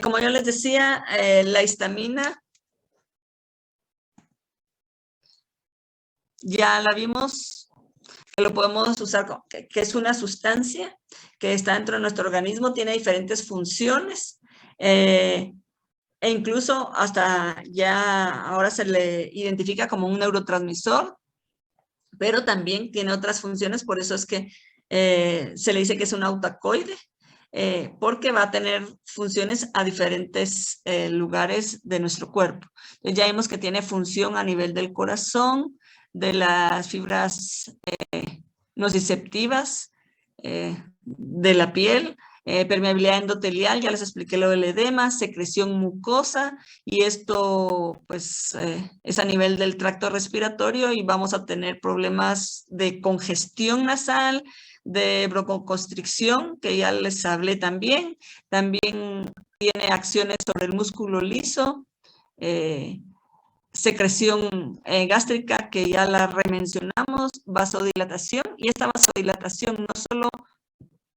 Como yo les decía, la histamina ya la vimos, que lo podemos usar, que es una sustancia que está dentro de nuestro organismo, tiene diferentes funciones. E incluso hasta ya ahora se le identifica como un neurotransmisor, pero también tiene otras funciones, por eso es que se le dice que es un autacoide, porque va a tener funciones a diferentes lugares de nuestro cuerpo. Entonces ya vimos que tiene función a nivel del corazón, de las fibras nociceptivas, de la piel, permeabilidad endotelial, ya les expliqué lo del edema, secreción mucosa, y esto pues es a nivel del tracto respiratorio y vamos a tener problemas de congestión nasal, de broncoconstricción, que ya les hablé también. También tiene acciones sobre el músculo liso, secreción gástrica, que ya la remencionamos, vasodilatación, y esta vasodilatación no solo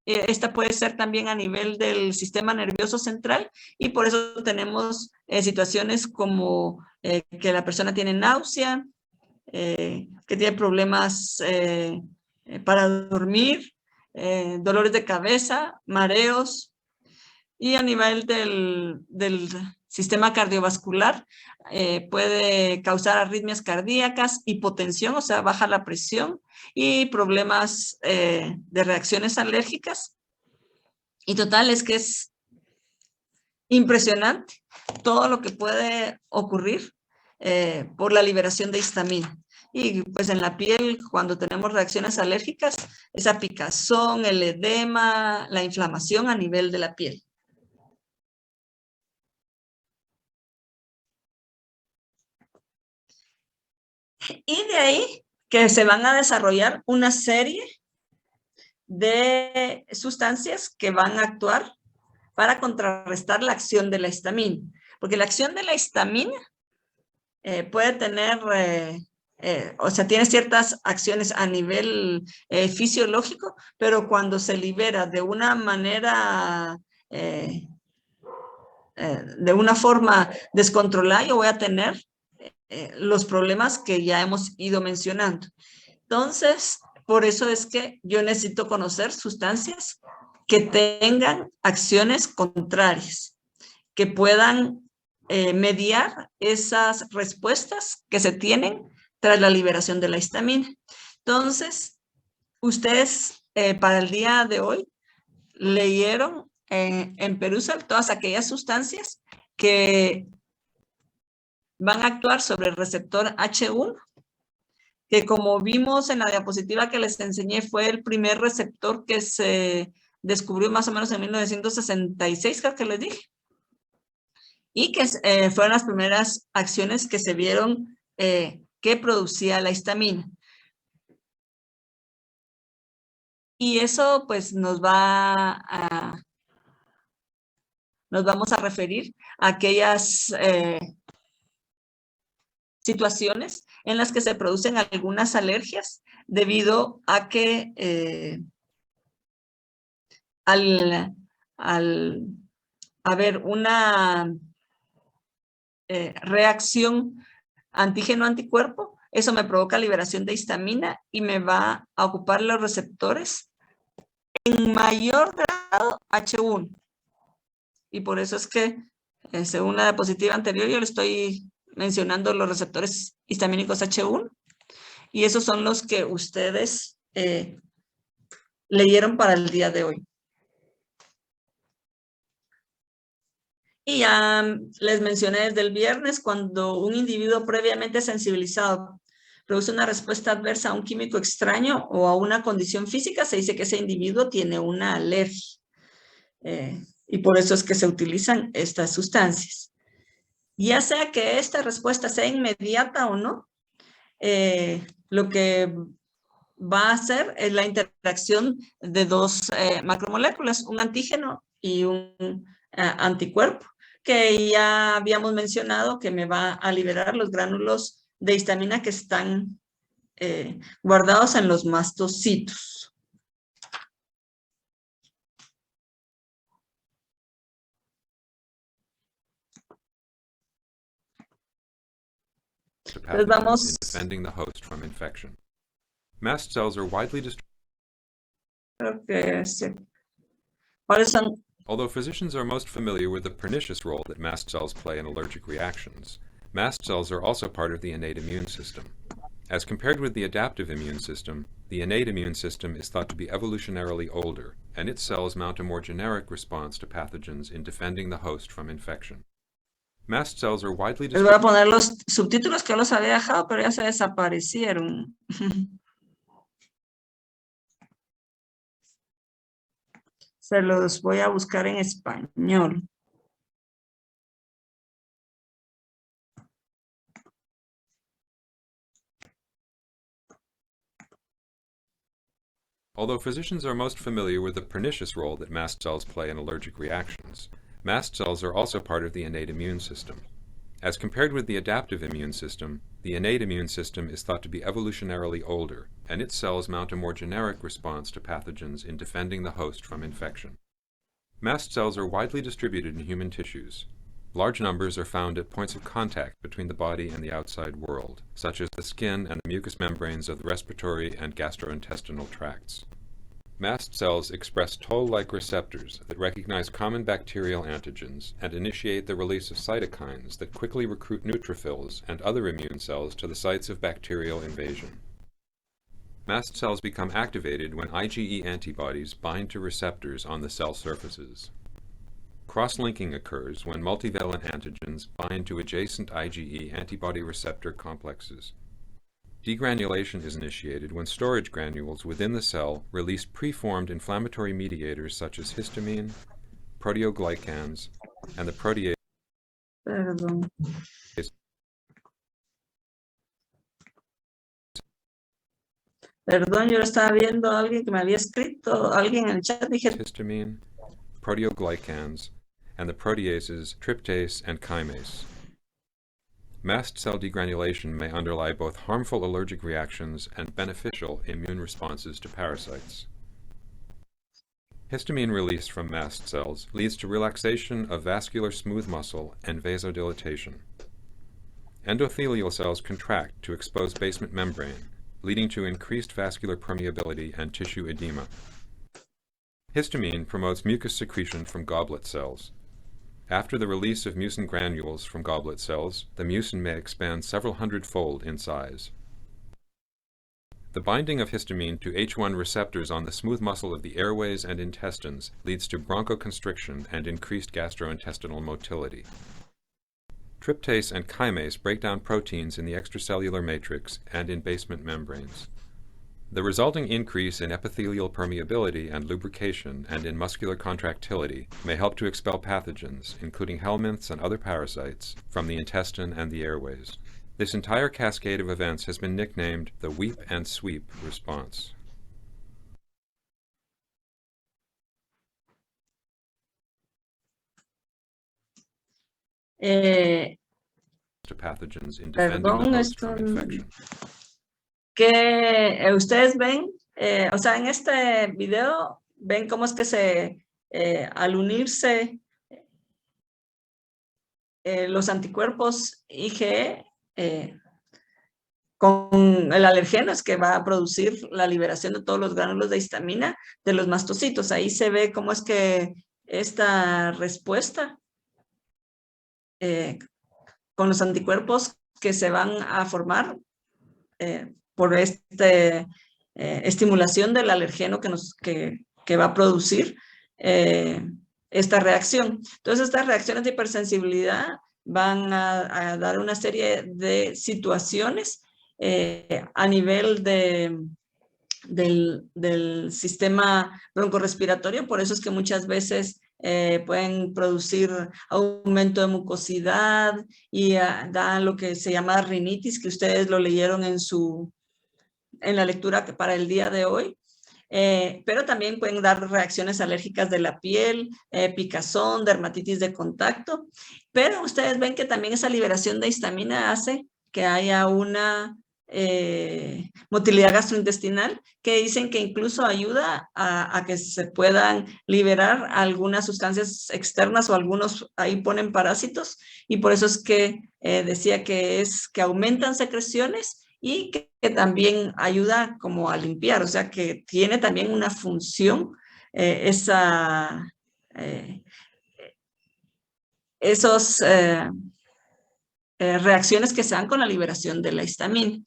esta puede ser también a nivel del sistema nervioso central y por eso tenemos situaciones como que la persona tiene náusea, que tiene problemas para dormir, dolores de cabeza, mareos, y a nivel del sistema cardiovascular puede causar arritmias cardíacas, hipotensión, o sea, baja la presión y problemas de reacciones alérgicas. Y total, es que es impresionante todo lo que puede ocurrir por la liberación de histamina. Y pues en la piel, cuando tenemos reacciones alérgicas, esa picazón, el edema, la inflamación a nivel de la piel. Y de ahí que se van a desarrollar una serie de sustancias que van a actuar para contrarrestar la acción de la histamina. Porque la acción de la histamina puede tener, o sea, tiene ciertas acciones a nivel fisiológico, pero cuando se libera de una manera, de una forma descontrolada, yo voy a tener los problemas que ya hemos ido mencionando. Entonces, por eso es que yo necesito conocer sustancias que tengan acciones contrarias, que puedan mediar esas respuestas que se tienen tras la liberación de la histamina. Entonces, ustedes para el día de hoy leyeron en Perusal todas aquellas sustancias que van a actuar sobre el receptor H1, que como vimos en la diapositiva que les enseñé, fue el primer receptor que se descubrió más o menos en 1966, creo que les dije. Y que fueron las primeras acciones que se vieron que producía la histamina. Y eso pues nos vamos a referir a aquellas situaciones en las que se producen algunas alergias debido a que al haber una reacción antígeno-anticuerpo, eso me provoca liberación de histamina y me va a ocupar los receptores en mayor grado H1. Y por eso es que, según la diapositiva anterior, yo le estoy mencionando los receptores histamínicos H1. Y esos son los que ustedes leyeron para el día de hoy. Y ya les mencioné desde el viernes, cuando un individuo previamente sensibilizado produce una respuesta adversa a un químico extraño o a una condición física, se dice que ese individuo tiene una alergia. Y por eso es que se utilizan estas sustancias. Ya sea que esta respuesta sea inmediata o no, lo que va a hacer es la interacción de dos macromoléculas, un antígeno y un anticuerpo, que ya habíamos mencionado que me va a liberar los gránulos de histamina que están guardados en los mastocitos. Entonces vamos. Defending the host from infection. Mast cells are widely distributed. Okay, sí. ¿Cuáles son? Although physicians are most familiar with the pernicious role that mast cells play in allergic reactions, mast cells are also part of the innate immune system. As compared with the adaptive immune system, the innate immune system is thought to be evolutionarily older, and its cells mount a more generic response to pathogens in defending the host from infection. Mast cells are widely Les voy a poner los subtítulos que los había dejado, pero ya se desaparecieron. Se los voy a buscar en español. Although physicians are most familiar with the pernicious role that mast cells play in allergic reactions, mast cells are also part of the innate immune system. As compared with the adaptive immune system, the innate immune system is thought to be evolutionarily older, and its cells mount a more generic response to pathogens in defending the host from infection. Mast cells are widely distributed in human tissues. Large numbers are found at points of contact between the body and the outside world, such as the skin and the mucous membranes of the respiratory and gastrointestinal tracts. Mast cells express toll-like receptors that recognize common bacterial antigens and initiate the release of cytokines that quickly recruit neutrophils and other immune cells to the sites of bacterial invasion. Mast cells become activated when IgE antibodies bind to receptors on the cell surfaces. Cross-linking occurs when multivalent antigens bind to adjacent IgE antibody receptor complexes. Degranulation is initiated when storage granules within the cell release preformed inflammatory mediators such as histamine, proteoglycans, and the protease. Perdón. Perdón, yo estaba viendo a alguien que me había escrito, alguien en el chat, dije. Histamine, proteoglycans, and the proteases tryptase and chymase. Mast cell degranulation may underlie both harmful allergic reactions and beneficial immune responses to parasites. Histamine release from mast cells leads to relaxation of vascular smooth muscle and vasodilatation. Endothelial cells contract to expose basement membrane, leading to increased vascular permeability and tissue edema. Histamine promotes mucus secretion from goblet cells. After the release of mucin granules from goblet cells, the mucin may expand several hundredfold in size. The binding of histamine to H1 receptors on the smooth muscle of the airways and intestines leads to bronchoconstriction and increased gastrointestinal motility. Tryptase and chymase break down proteins in the extracellular matrix and in basement membranes. The resulting increase in epithelial permeability and lubrication and in muscular contractility may help to expel pathogens, including helminths and other parasites, from the intestine and the airways. This entire cascade of events has been nicknamed the weep and sweep response. To pathogens in defending the Perdón, host from infection. que ustedes ven, o sea, en este video, ven cómo es que al unirse los anticuerpos IgE con el alergeno es que va a producir la liberación de todos los gránulos de histamina de los mastocitos. Ahí se ve cómo es que esta respuesta con los anticuerpos que se van a formar por estimulación del alergeno que va a producir esta reacción. Entonces, estas reacciones de hipersensibilidad van a dar una serie de situaciones a nivel del sistema broncorrespiratorio. Por eso es que muchas veces pueden producir aumento de mucosidad y da lo que se llama rinitis, que ustedes lo leyeron en la lectura para el día de hoy. Pero también pueden dar reacciones alérgicas de la piel, picazón, dermatitis de contacto. Pero ustedes ven que también esa liberación de histamina hace que haya una motilidad gastrointestinal, que dicen que incluso ayuda a que se puedan liberar algunas sustancias externas o algunos ahí ponen parásitos, y por eso es que decía que aumentan secreciones y que también ayuda como a limpiar, o sea que tiene también una función esos reacciones que se dan con la liberación de la histamina.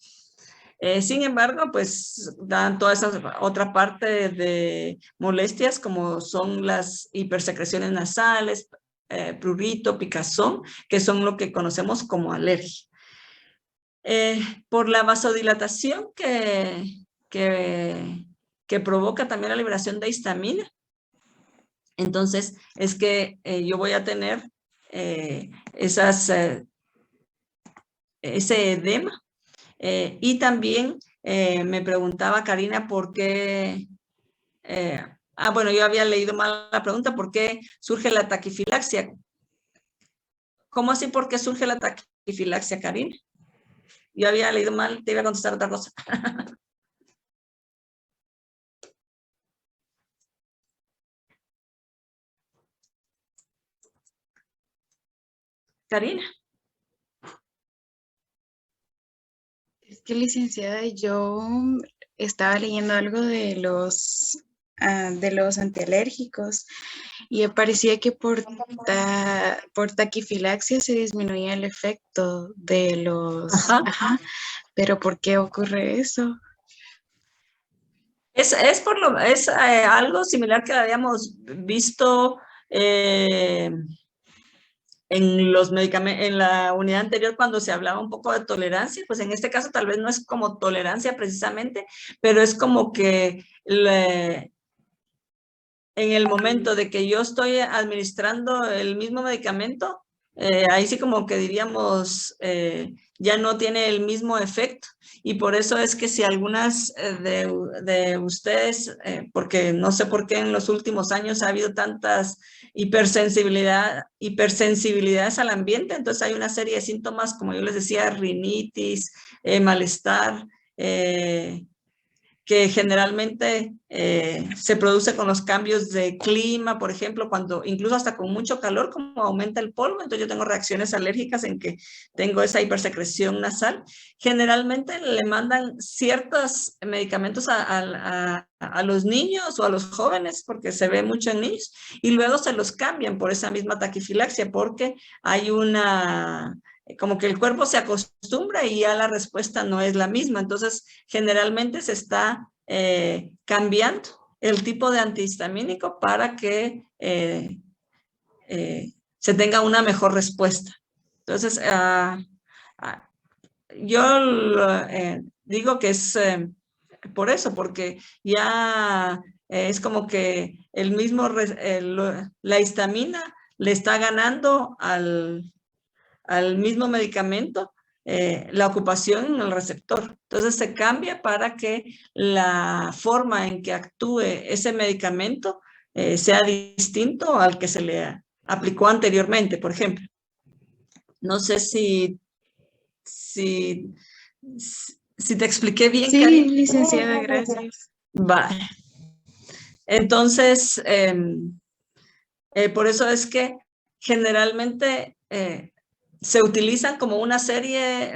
Sin embargo, pues dan toda esa otra parte de molestias como son las hipersecreciones nasales, prurito, picazón, que son lo que conocemos como alergia. Por la vasodilatación que provoca también la liberación de histamina, entonces es que yo voy a tener ese edema. Y también me preguntaba Karina por qué, bueno, yo había leído mal la pregunta, ¿por qué surge la taquifilaxia? ¿Cómo así por qué surge la taquifilaxia, Karina? Yo había leído mal, te iba a contestar otra cosa. Karina. Es que, licenciada, yo estaba leyendo algo de los antialérgicos y parecía que por taquifilaxia se disminuía el efecto de los... Ajá. Pero ¿por qué ocurre eso? Es algo similar que habíamos visto en los medicamentos, en la unidad anterior cuando se hablaba un poco de tolerancia. Pues en este caso tal vez no es como tolerancia precisamente, pero es como que en el momento de que yo estoy administrando el mismo medicamento, ahí sí como que diríamos ya no tiene el mismo efecto, y por eso es que si algunas de ustedes, porque no sé por qué en los últimos años ha habido tantas hipersensibilidades al ambiente, entonces hay una serie de síntomas, como yo les decía, rinitis, malestar, que que generalmente se produce con los cambios de clima, por ejemplo, cuando incluso hasta con mucho calor, como aumenta el polvo, entonces yo tengo reacciones alérgicas en que tengo esa hipersecreción nasal. Generalmente le mandan ciertos medicamentos a los niños o a los jóvenes, porque se ve mucho en niños, y luego se los cambian por esa misma taquifilaxia, porque hay como que el cuerpo se acostumbra y ya la respuesta no es la misma. Entonces, generalmente se está cambiando el tipo de antihistamínico para que se tenga una mejor respuesta. Entonces, yo digo que es por eso, porque ya es como que el mismo, la histamina le está ganando al mismo medicamento la ocupación en el receptor. Entonces se cambia para que la forma en que actúe ese medicamento sea distinto al que se le aplicó anteriormente, por ejemplo. No sé si te expliqué bien, Sí, Karin. licenciada, gracias. Vale. Entonces, por eso es que generalmente se utilizan como una serie,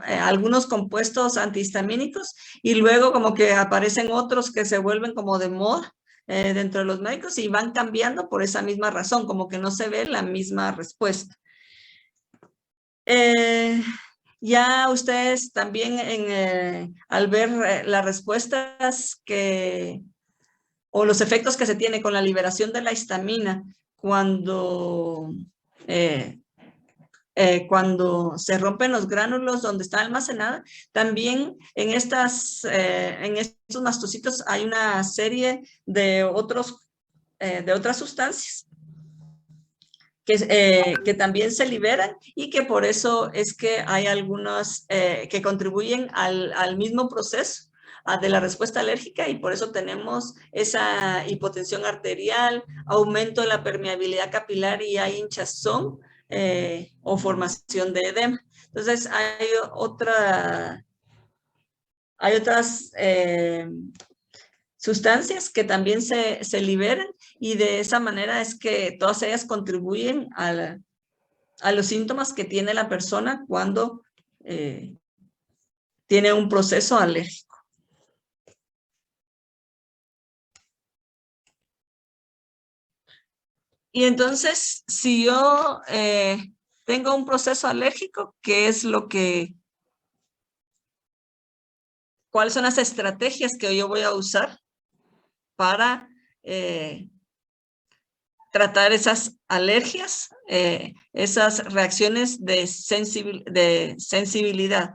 algunos compuestos antihistamínicos, y luego como que aparecen otros que se vuelven como de moda dentro de los médicos y van cambiando por esa misma razón, como que no se ve la misma respuesta. Ya ustedes también al ver las respuestas o los efectos que se tiene con la liberación de la histamina cuando se rompen los gránulos donde está almacenada, también en estos mastocitos hay una serie de otras sustancias que también se liberan y que por eso es que hay algunas que contribuyen al mismo proceso de la respuesta alérgica, y por eso tenemos esa hipotensión arterial, aumento de la permeabilidad capilar y hay hinchazón o formación de edema. Entonces hay otras sustancias que también se liberan, y de esa manera es que todas ellas contribuyen a los síntomas que tiene la persona cuando tiene un proceso alérgico. Y entonces, si yo tengo un proceso alérgico, ¿qué es cuáles son las estrategias que yo voy a usar para tratar esas alergias, esas reacciones de sensibilidad?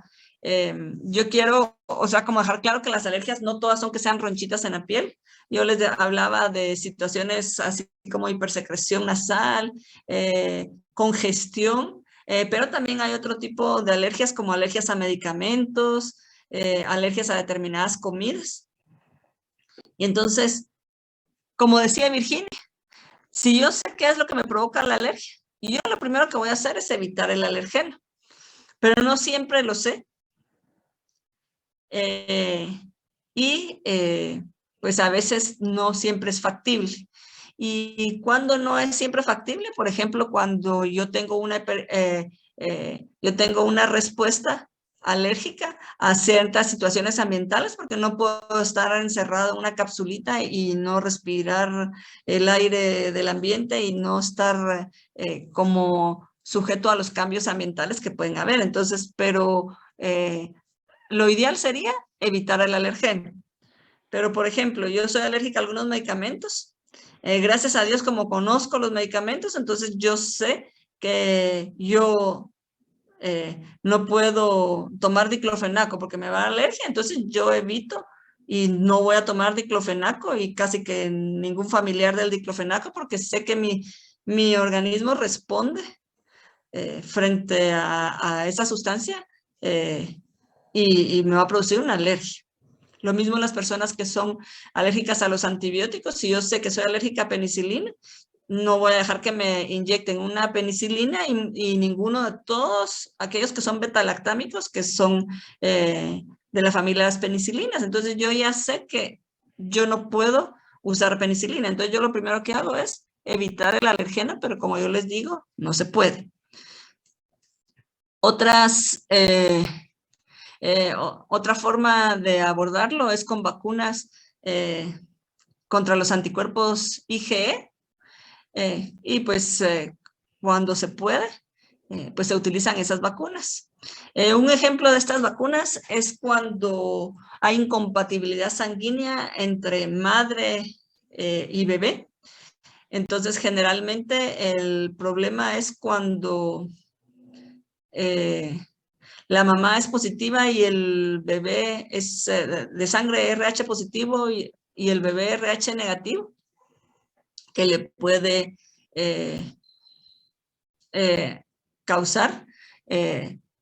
Yo quiero, como dejar claro que las alergias no todas son que sean ronchitas en la piel. Yo les hablaba de situaciones así como hipersecreción nasal, congestión, pero también hay otro tipo de alergias como alergias a medicamentos, alergias a determinadas comidas. Y entonces, como decía Virginia, si yo sé qué es lo que me provoca la alergia, yo lo primero que voy a hacer es evitar el alergeno, pero no siempre lo sé. Pues a veces no siempre es factible. Y cuando no es siempre factible, por ejemplo, cuando yo tengo una respuesta alérgica a ciertas situaciones ambientales, porque no puedo estar encerrado en una capsulita y no respirar el aire del ambiente y no estar como sujeto a los cambios ambientales que pueden haber. Entonces, pero lo ideal sería evitar el alergeno. Pero, por ejemplo, yo soy alérgica a algunos medicamentos. Gracias a Dios, como conozco los medicamentos, entonces yo sé que yo no puedo tomar diclofenaco porque me va a dar alergia, entonces yo evito y no voy a tomar diclofenaco y casi que ningún familiar del diclofenaco, porque sé que mi organismo responde frente a esa sustancia y me va a producir una alergia. Lo mismo las personas que son alérgicas a los antibióticos. Si yo sé que soy alérgica a penicilina, no voy a dejar que me inyecten una penicilina y ninguno de todos aquellos que son betalactámicos, que son de la familia de las penicilinas. Entonces yo ya sé que yo no puedo usar penicilina. Entonces yo lo primero que hago es evitar el alergeno, pero como yo les digo, no se puede. Otra forma de abordarlo es con vacunas contra los anticuerpos IgE. Y pues cuando se puede, pues se utilizan esas vacunas. Un ejemplo de estas vacunas es cuando hay incompatibilidad sanguínea entre madre y bebé. Entonces, generalmente el problema es cuando la mamá es positiva y el bebé es de sangre RH positivo y el bebé RH negativo, que le puede causar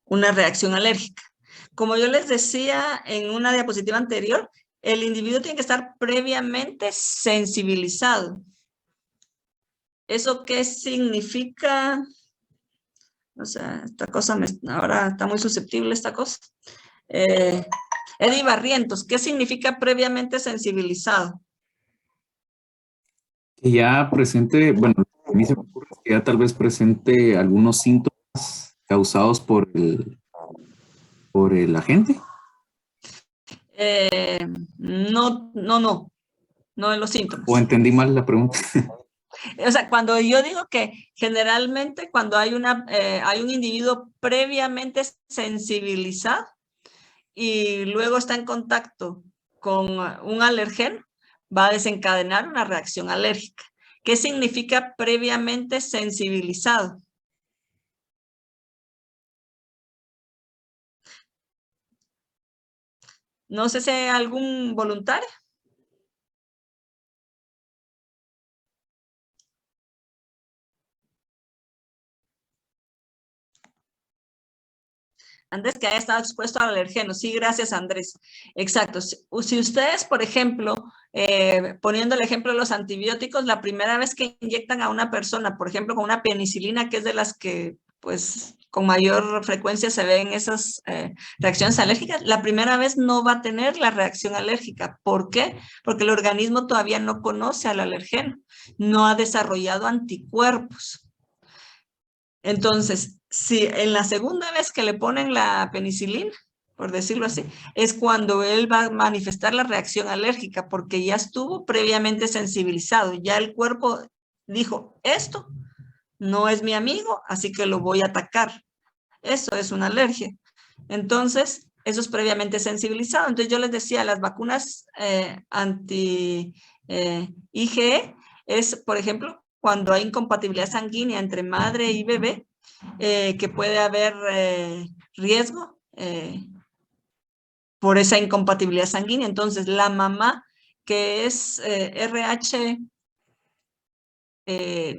una reacción alérgica. Como yo les decía en una diapositiva anterior, el individuo tiene que estar previamente sensibilizado. ¿Eso qué significa? O sea, esta cosa, ahora está muy susceptible esta cosa. Eddie Barrientos, ¿qué significa previamente sensibilizado? Que ya presente, bueno, a mí se me ocurre que ya tal vez presente algunos síntomas causados por el agente. No en los síntomas. ¿O entendí mal la pregunta? O sea, cuando yo digo que generalmente cuando hay un individuo previamente sensibilizado y luego está en contacto con un alergeno, va a desencadenar una reacción alérgica. ¿Qué significa previamente sensibilizado? No sé si hay algún voluntario. Andrés, que haya estado expuesto al alergeno. Sí, gracias, Andrés. Exacto. Si ustedes, por ejemplo, poniendo el ejemplo de los antibióticos, la primera vez que inyectan a una persona, por ejemplo, con una penicilina, que es de las que, pues, con mayor frecuencia se ven esas reacciones alérgicas, la primera vez no va a tener la reacción alérgica. ¿Por qué? Porque el organismo todavía no conoce al alergeno, no ha desarrollado anticuerpos. Entonces, si en la segunda vez que le ponen la penicilina, por decirlo así, es cuando él va a manifestar la reacción alérgica, porque ya estuvo previamente sensibilizado, ya el cuerpo dijo, esto no es mi amigo, así que lo voy a atacar. Eso es una alergia. Entonces, eso es previamente sensibilizado. Entonces, yo les decía, las vacunas anti-IgE es, por ejemplo, cuando hay incompatibilidad sanguínea entre madre y bebé, que puede haber riesgo por esa incompatibilidad sanguínea. Entonces, la mamá que es RH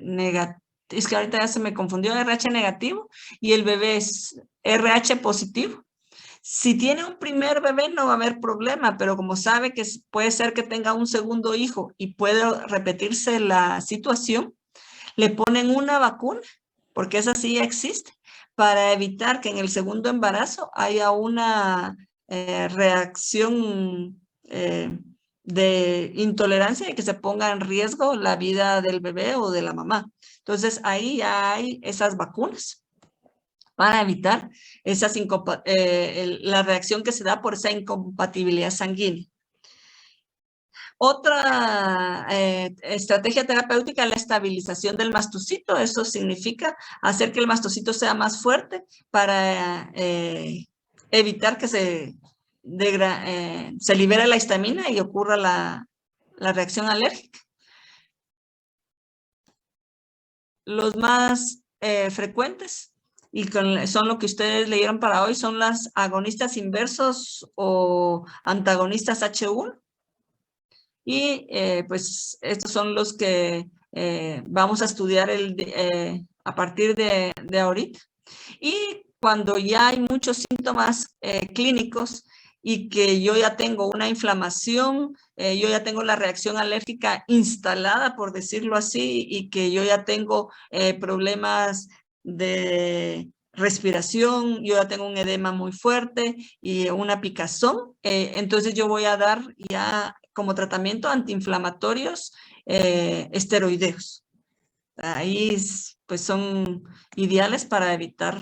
negativo, es que ahorita ya se me confundió, RH negativo, y el bebé es RH positivo. Si tiene un primer bebé no va a haber problema, pero como sabe que puede ser que tenga un segundo hijo y puede repetirse la situación, le ponen una vacuna, porque esa sí existe, para evitar que en el segundo embarazo haya una reacción de intolerancia y que se ponga en riesgo la vida del bebé o de la mamá. Entonces ahí ya hay esas vacunas para evitar la reacción que se da por esa incompatibilidad sanguínea. Otra estrategia terapéutica es la estabilización del mastocito. Eso significa hacer que el mastocito sea más fuerte para evitar que se libere la histamina y ocurra la reacción alérgica. Los más frecuentes y son lo que ustedes leyeron para hoy, son las agonistas inversos o antagonistas H1. Y pues estos son los que vamos a estudiar a partir de ahorita. Y cuando ya hay muchos síntomas clínicos y que yo ya tengo una inflamación, yo ya tengo la reacción alérgica instalada, por decirlo así, y que yo ya tengo problemas de respiración, yo ya tengo un edema muy fuerte y una picazón, entonces yo voy a dar ya como tratamiento antiinflamatorios esteroideos. Ahí pues son ideales para evitar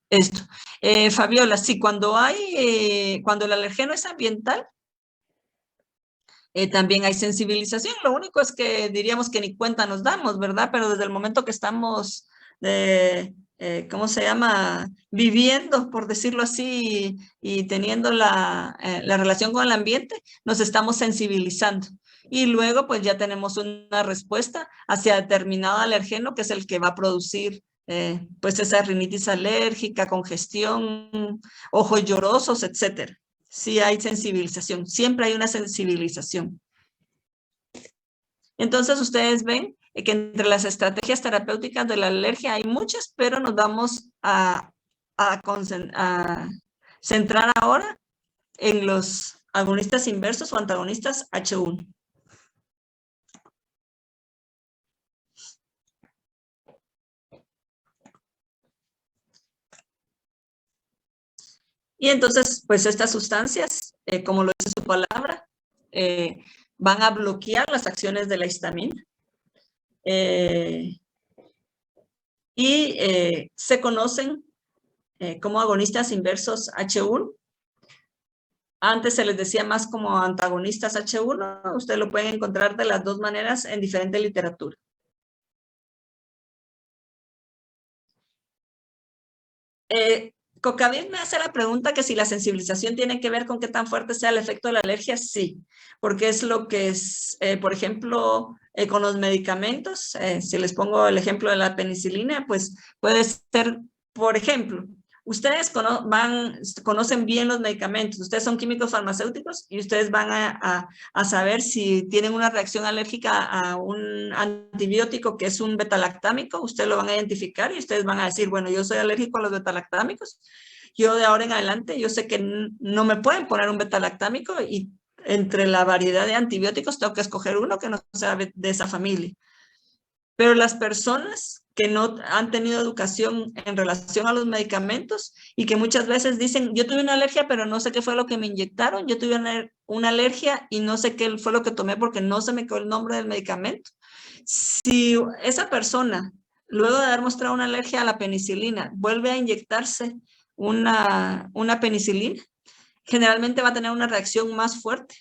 esto. Fabiola, sí, cuando el alergeno es ambiental, también hay sensibilización. Lo único es que diríamos que ni cuenta nos damos, ¿verdad? Pero desde el momento que estamos, ¿cómo se llama? Viviendo, por decirlo así, y teniendo la relación con el ambiente, nos estamos sensibilizando. Y luego, pues ya tenemos una respuesta hacia determinado alergeno, que es el que va a producir, pues esa rinitis alérgica, congestión, ojos llorosos, etcétera. Sí hay sensibilización, siempre hay una sensibilización. Entonces ustedes ven que entre las estrategias terapéuticas de la alergia hay muchas, pero nos vamos a centrar ahora en los agonistas inversos o antagonistas H1. Y entonces, pues estas sustancias, como lo dice su palabra, van a bloquear las acciones de la histamina. Y se conocen como agonistas inversos H1. Antes se les decía más como antagonistas H1. Usted lo pueden encontrar de las dos maneras en diferente literatura. Cocavid me hace la pregunta que si la sensibilización tiene que ver con qué tan fuerte sea el efecto de la alergia. Sí, porque es lo que es, por ejemplo, con los medicamentos, si les pongo el ejemplo de la penicilina, pues puede ser, por ejemplo, ustedes conocen bien los medicamentos, ustedes son químicos farmacéuticos y ustedes van a saber si tienen una reacción alérgica a un antibiótico que es un betalactámico, ustedes lo van a identificar y ustedes van a decir, bueno, yo soy alérgico a los betalactámicos, yo de ahora en adelante, yo sé que no me pueden poner un betalactámico y entre la variedad de antibióticos tengo que escoger uno que no sea de esa familia. Pero las personas que no han tenido educación en relación a los medicamentos y que muchas veces dicen, yo tuve una alergia, pero no sé qué fue lo que me inyectaron, yo tuve una alergia y no sé qué fue lo que tomé porque no se me quedó el nombre del medicamento. Si esa persona, luego de haber mostrado una alergia a la penicilina, vuelve a inyectarse una penicilina, generalmente va a tener una reacción más fuerte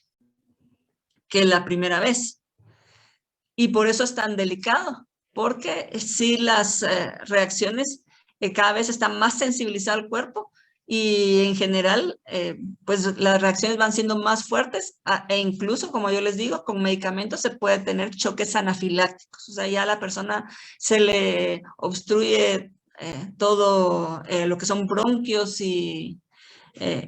que la primera vez. Y por eso es tan delicado, porque si las reacciones cada vez están más sensibilizadas al cuerpo y en general, pues las reacciones van siendo más fuertes e incluso, como yo les digo, con medicamentos se puede tener choques anafilácticos. O sea, ya a la persona se le obstruye todo lo que son bronquios y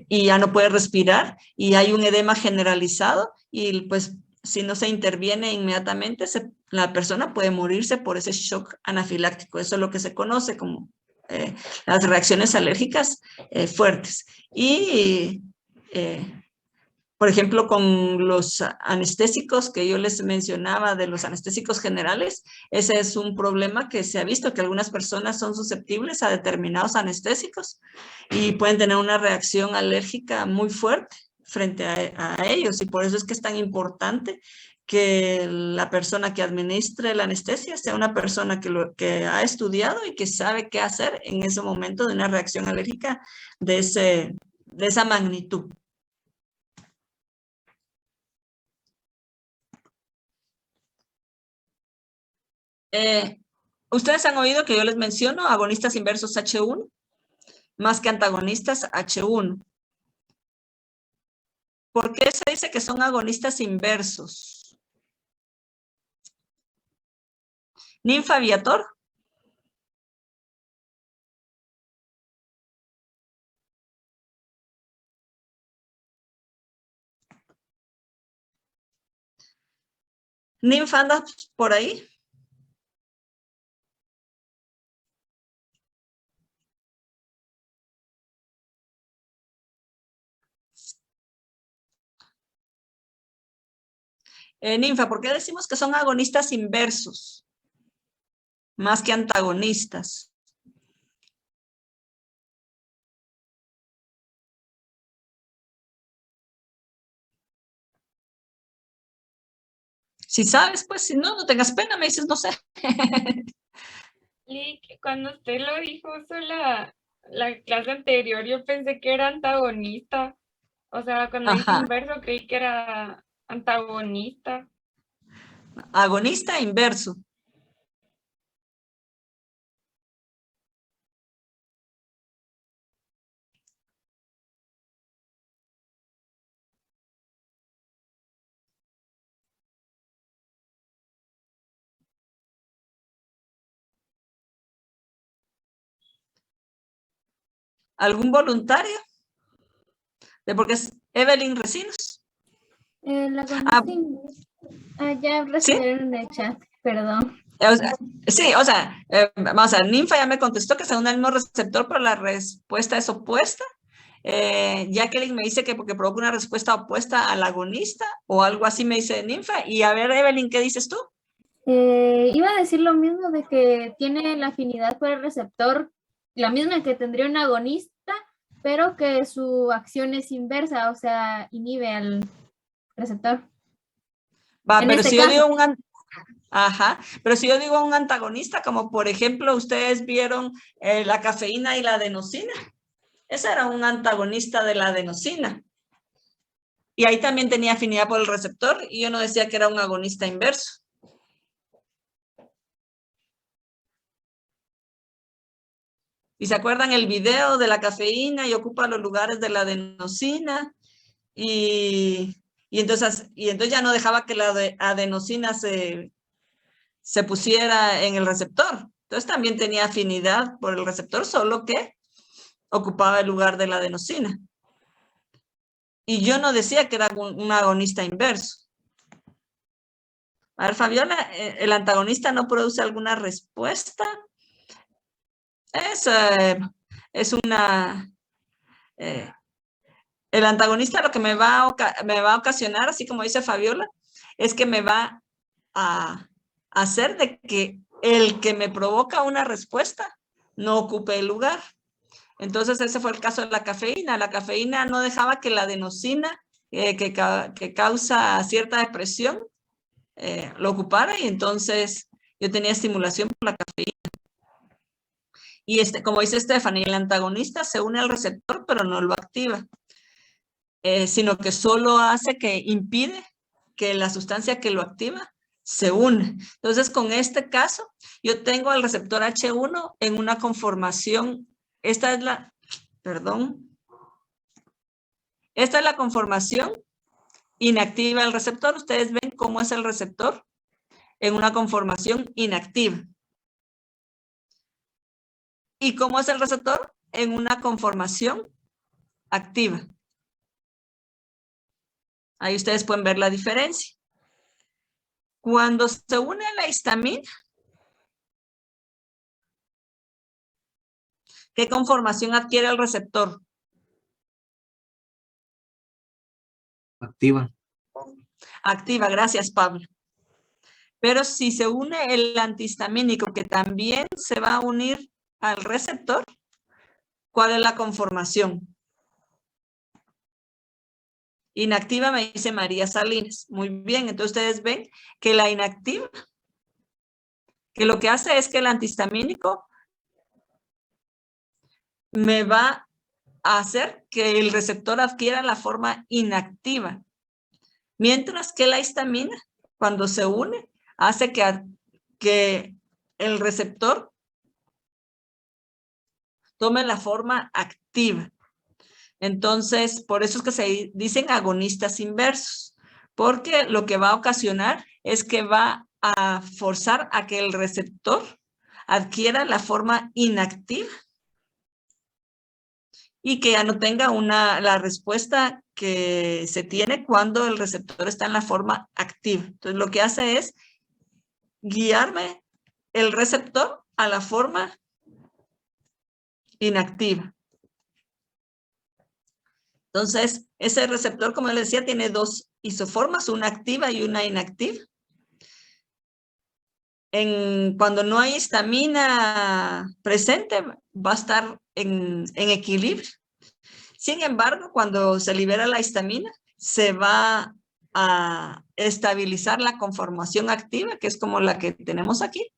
ya no puede respirar y hay un edema generalizado y pues si no se interviene inmediatamente, la persona puede morirse por ese shock anafiláctico. Eso es lo que se conoce como las reacciones alérgicas fuertes. Y, por ejemplo, con los anestésicos que yo les mencionaba, de los anestésicos generales, ese es un problema que se ha visto, que algunas personas son susceptibles a determinados anestésicos y pueden tener una reacción alérgica muy fuerte frente a ellos. Y por eso es que es tan importante que la persona que administre la anestesia sea una persona que ha estudiado y que sabe qué hacer en ese momento de una reacción alérgica de esa magnitud. Ustedes han oído que yo les menciono agonistas inversos H1 más que antagonistas H1. ¿Por qué se dice que son agonistas inversos? Ninfa Viator. Ninfa, ¿anda por ahí? Ninfa, ¿por qué decimos que son agonistas inversos? más que antagonistas. Si sabes, pues, si no, no tengas pena, me dices, no sé. Y cuando usted lo dijo la clase anterior, yo pensé que era antagonista. O sea, cuando dice Ajá. inverso, creí que era antagonista. Agonista e inverso. ¿Algún voluntario? ¿De por qué es Evelyn Recinos? La Ah, ya ¿sí? respondieron en el chat, perdón. O sea, sí, o sea, vamos a ver, Ninfa ya me contestó que según el mismo receptor, pero la respuesta es opuesta. Jacqueline me dice que porque provoca una respuesta opuesta al agonista o algo así me dice Ninfa. Y a ver, Evelyn, ¿qué dices tú? Iba a decir lo mismo de que tiene la afinidad por el receptor, la misma que tendría un agonista, pero que su acción es inversa, o sea, inhibe al receptor. Va, En pero este si yo caso. digo ajá, pero si yo digo un antagonista, como por ejemplo, ustedes vieron la cafeína y la adenosina. Ese era un antagonista de la adenosina. Y ahí también tenía afinidad por el receptor y yo no decía que era un agonista inverso. ¿Y se acuerdan el video de la cafeína y ocupa los lugares de la adenosina? Y entonces ya no dejaba que la adenosina se pusiera en el receptor. Entonces también tenía afinidad por el receptor, solo que ocupaba el lugar de la adenosina. Y yo no decía que era un agonista inverso. A ver, Fabiola, ¿el antagonista no produce alguna respuesta? Es una... el antagonista lo que me va a ocasionar, así como dice Fabiola, es que me va a hacer de que el que me provoca una respuesta no ocupe el lugar. Entonces ese fue el caso de la cafeína. La cafeína no dejaba que la adenosina, que causa cierta depresión, lo ocupara y entonces yo tenía estimulación por la cafeína. Y como dice Stephanie, el antagonista se une al receptor, pero no lo activa, sino que solo hace que impide que la sustancia que lo activa se une. Entonces, con este caso, yo tengo al receptor H1 en una conformación, esta es la conformación inactiva del receptor. Ustedes ven cómo es el receptor en una conformación inactiva. ¿Y cómo es el receptor en una conformación activa? Ahí ustedes pueden ver la diferencia. Cuando se une a la histamina, ¿qué conformación adquiere el receptor? Activa. Activa, gracias, Pablo. Pero si se une el antihistamínico, que también se va a unir al receptor, ¿cuál es la conformación? Inactiva, me dice María Salinas. Muy bien, entonces ustedes ven que la inactiva, que lo que hace es que el antihistamínico me va a hacer que el receptor adquiera la forma inactiva. Mientras que la histamina, cuando se une, hace que el receptor tome la forma activa. Entonces, por eso es que se dicen agonistas inversos, porque lo que va a ocasionar es que va a forzar a que el receptor adquiera la forma inactiva y que ya no tenga la respuesta que se tiene cuando el receptor está en la forma activa. Entonces, lo que hace es guiarme el receptor a la forma inactiva. Entonces, ese receptor, como les decía, tiene dos isoformas, una activa y una inactiva. cuando no hay histamina presente, va a estar en equilibrio. Sin embargo, cuando se libera la histamina, se va a estabilizar la conformación activa, que es como la que tenemos aquí.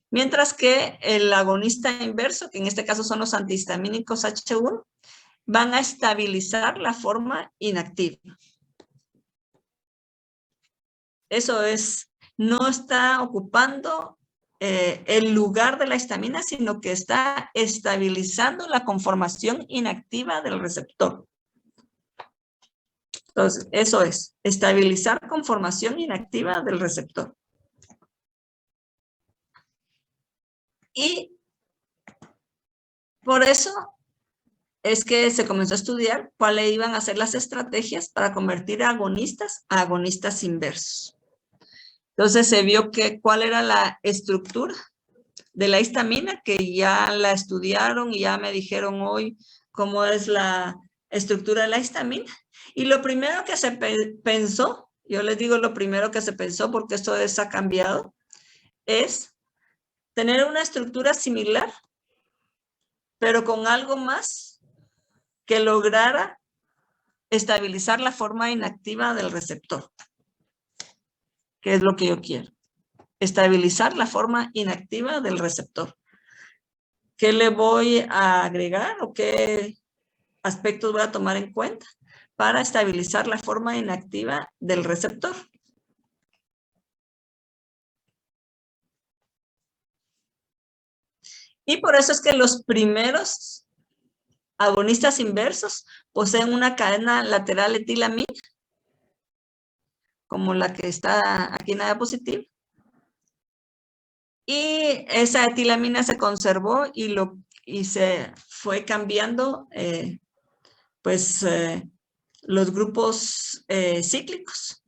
Mientras que el agonista inverso, que en este caso son los antihistamínicos H1, van a estabilizar la forma inactiva. Eso es, no está ocupando el lugar de la histamina, sino que está estabilizando la conformación inactiva del receptor. Entonces, eso es, estabilizar conformación inactiva del receptor. Y por eso es que se comenzó a estudiar cuáles iban a ser las estrategias para convertir agonistas a agonistas inversos. Entonces se vio que cuál era la estructura de la histamina, que ya la estudiaron y ya me dijeron hoy cómo es la estructura de la histamina. Y lo primero que se pensó, yo les digo lo primero que se pensó porque esto ha cambiado, es tener una estructura similar, pero con algo más que lograra estabilizar la forma inactiva del receptor, que es lo que yo quiero. Estabilizar la forma inactiva del receptor. ¿Qué le voy a agregar o qué aspectos voy a tomar en cuenta para estabilizar la forma inactiva del receptor? Y por eso es que los primeros agonistas inversos poseen una cadena lateral etilamina, como la que está aquí en la diapositiva. Y esa etilamina se conservó y se fue cambiando los grupos cíclicos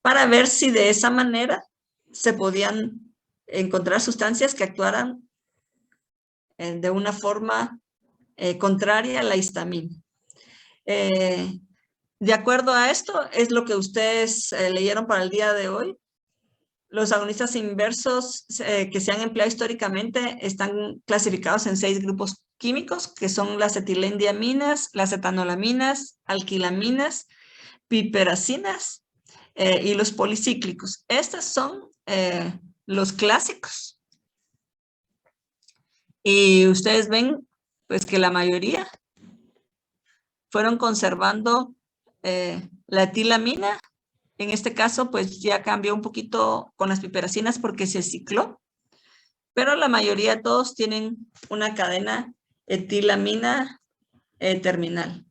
para ver si de esa manera se podían encontrar sustancias que actuaran de una forma contraria a la histamina. De acuerdo a esto, es lo que ustedes leyeron para el día de hoy. Los agonistas inversos que se han empleado históricamente están clasificados en 6 grupos químicos, que son las etilendiaminas, las etanolaminas, alquilaminas, piperacinas y los policíclicos. Estos son los clásicos. Y ustedes ven pues que la mayoría fueron conservando la etilamina. En este caso, pues ya cambió un poquito con las piperacinas porque se cicló, pero la mayoría todos tienen una cadena etilamina terminal.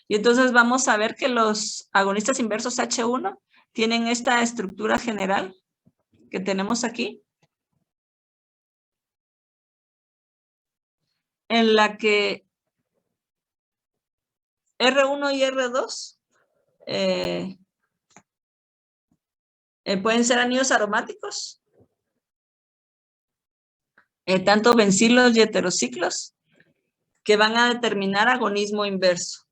Y entonces vamos a ver que los agonistas inversos H1 tienen esta estructura general que tenemos aquí, en la que R1 y R2 pueden ser anillos aromáticos, tanto bencilos y heterociclos, que van a determinar agonismo inverso.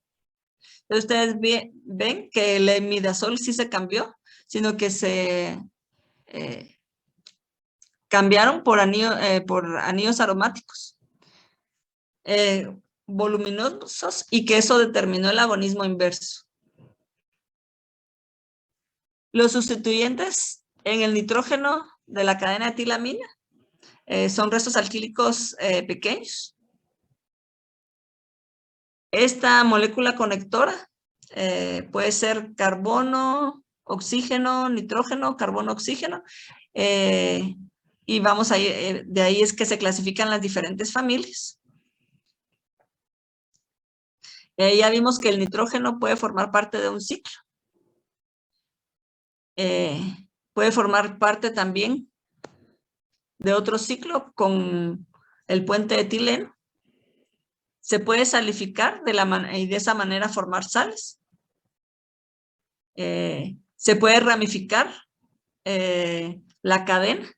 Entonces ustedes ven que el imidazol sí se cambió, sino que se cambiaron por anillos aromáticos voluminosos y que eso determinó el agonismo inverso. Los sustituyentes en el nitrógeno de la cadena etilamina son restos alquílicos pequeños. Esta molécula conectora puede ser carbono, oxígeno, nitrógeno, carbono, oxígeno. Y vamos ahí, de ahí es que se clasifican las diferentes familias. Ya vimos que el nitrógeno puede formar parte de un ciclo. Puede formar parte también de otro ciclo con el puente etileno. Se puede salificar y de esa manera formar sales. se puede ramificar la cadena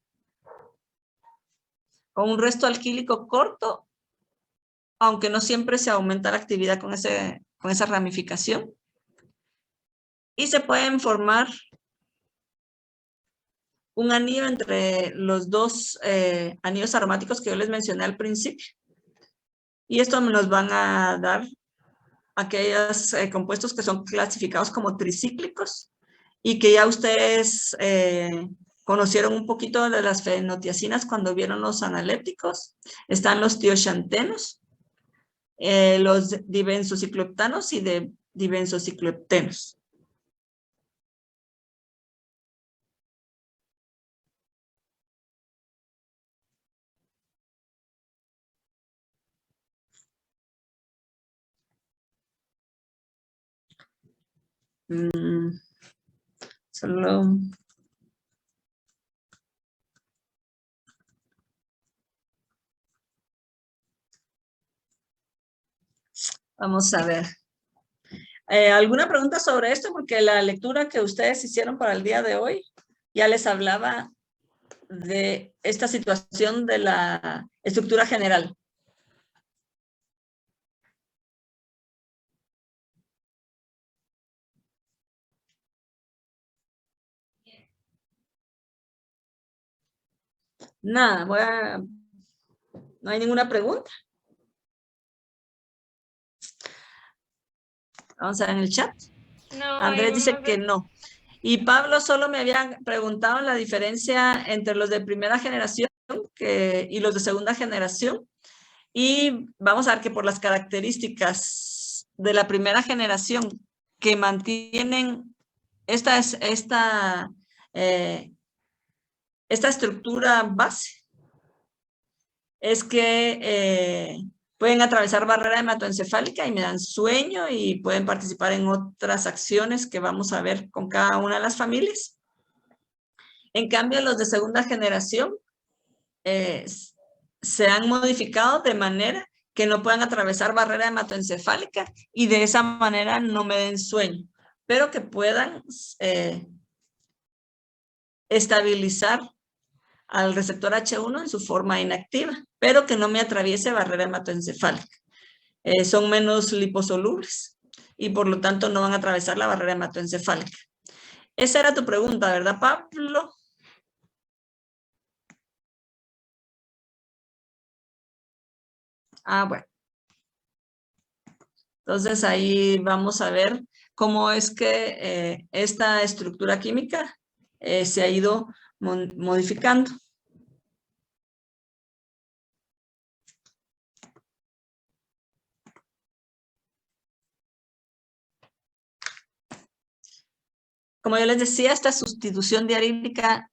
con un resto alquílico corto, aunque no siempre se aumenta la actividad con esa ramificación. Y se pueden formar un anillo entre los dos anillos aromáticos que yo les mencioné al principio. Y esto nos van a dar aquellos compuestos que son clasificados como tricíclicos y que ya ustedes conocieron un poquito de las fenotiacinas cuando vieron los analépticos. Están los tioxantenos, los dibenzocicloheptanos y dibenzocicloheptenos. Solo vamos a ver. ¿Alguna pregunta sobre esto? Porque la lectura que ustedes hicieron para el día de hoy ya les hablaba de esta situación de la estructura general. Nada, no hay ninguna pregunta. Vamos a ver en el chat. No, Andrés dice que no. Y Pablo solo me había preguntado la diferencia entre los de primera generación y los de segunda generación. Y vamos a ver que por las características de la primera generación que mantienen esta estructura base, es que pueden atravesar barrera hematoencefálica y me dan sueño y pueden participar en otras acciones que vamos a ver con cada una de las familias. En cambio, los de segunda generación se han modificado de manera que no puedan atravesar barrera hematoencefálica y de esa manera no me den sueño, pero que puedan estabilizar al receptor H1 en su forma inactiva, pero que no me atraviese barrera hematoencefálica. Son menos liposolubles y por lo tanto no van a atravesar la barrera hematoencefálica. Esa era tu pregunta, ¿verdad, Pablo? Bueno. Entonces ahí vamos a ver cómo es que esta estructura química se ha ido modificando. Como yo les decía, esta sustitución diarílica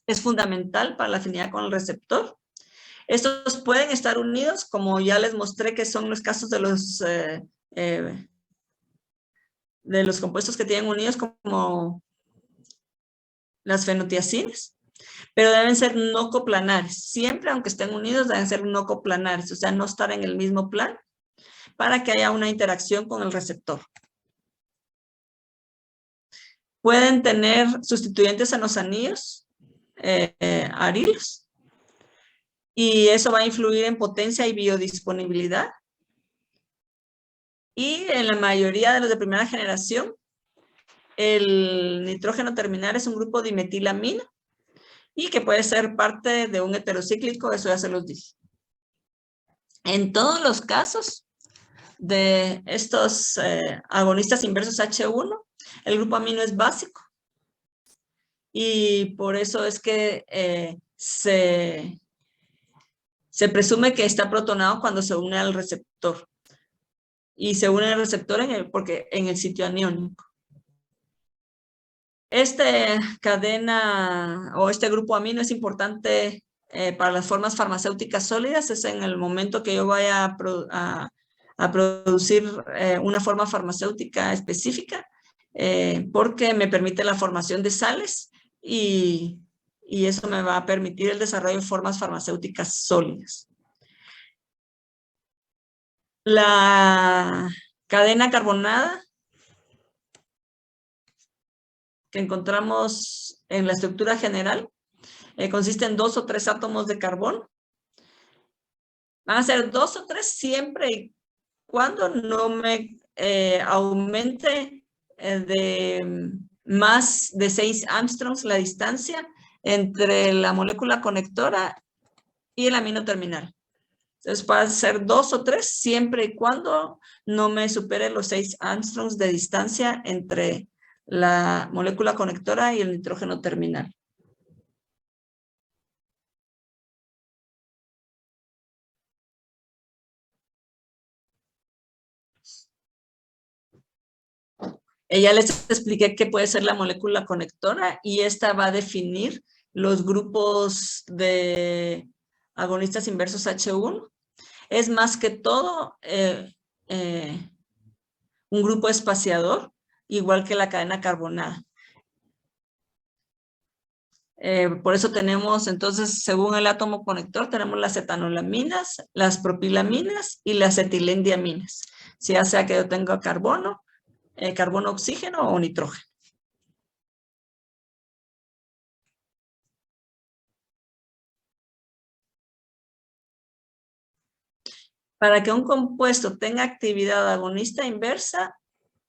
es fundamental para la afinidad con el receptor. Estos pueden estar unidos, como ya les mostré que son los casos de los compuestos que tienen unidos como las fenotiacinas, pero deben ser no coplanares. Siempre, aunque estén unidos, deben ser no coplanares, o sea, no estar en el mismo plan para que haya una interacción con el receptor. Pueden tener sustituyentes en los anillos arilos, y eso va a influir en potencia y biodisponibilidad. Y en la mayoría de los de primera generación, el nitrógeno terminal es un grupo dimetilamina y que puede ser parte de un heterocíclico, eso ya se los dije. En todos los casos de estos agonistas inversos H1, el grupo amino es básico. Y por eso es que se presume que está protonado cuando se une al receptor. Y se une al receptor porque en el sitio aniónico. Esta cadena o este grupo amino es importante para las formas farmacéuticas sólidas. Es en el momento que yo vaya a producir una forma farmacéutica específica, porque me permite la formación de sales y eso me va a permitir el desarrollo de formas farmacéuticas sólidas. La cadena carbonada que encontramos en la estructura general consiste en 2 o 3 átomos de carbono. Van a ser 2 o 3 siempre y cuando no me aumente de más de 6 Armstrongs la distancia entre la molécula conectora y el amino terminal. Entonces va a ser 2 o 3 siempre y cuando no me supere los 6 Armstrongs de distancia entre la molécula conectora y el nitrógeno terminal. Ya les expliqué qué puede ser la molécula conectora y esta va a definir los grupos de agonistas inversos H1. Es más que todo un grupo espaciador, igual que la cadena carbonada. Por eso tenemos, entonces, según el átomo conector, tenemos las etanolaminas, las propilaminas y las etilendiaminas. Ya sea que yo tenga carbono, carbono, oxígeno o nitrógeno. Para que un compuesto tenga actividad agonista inversa,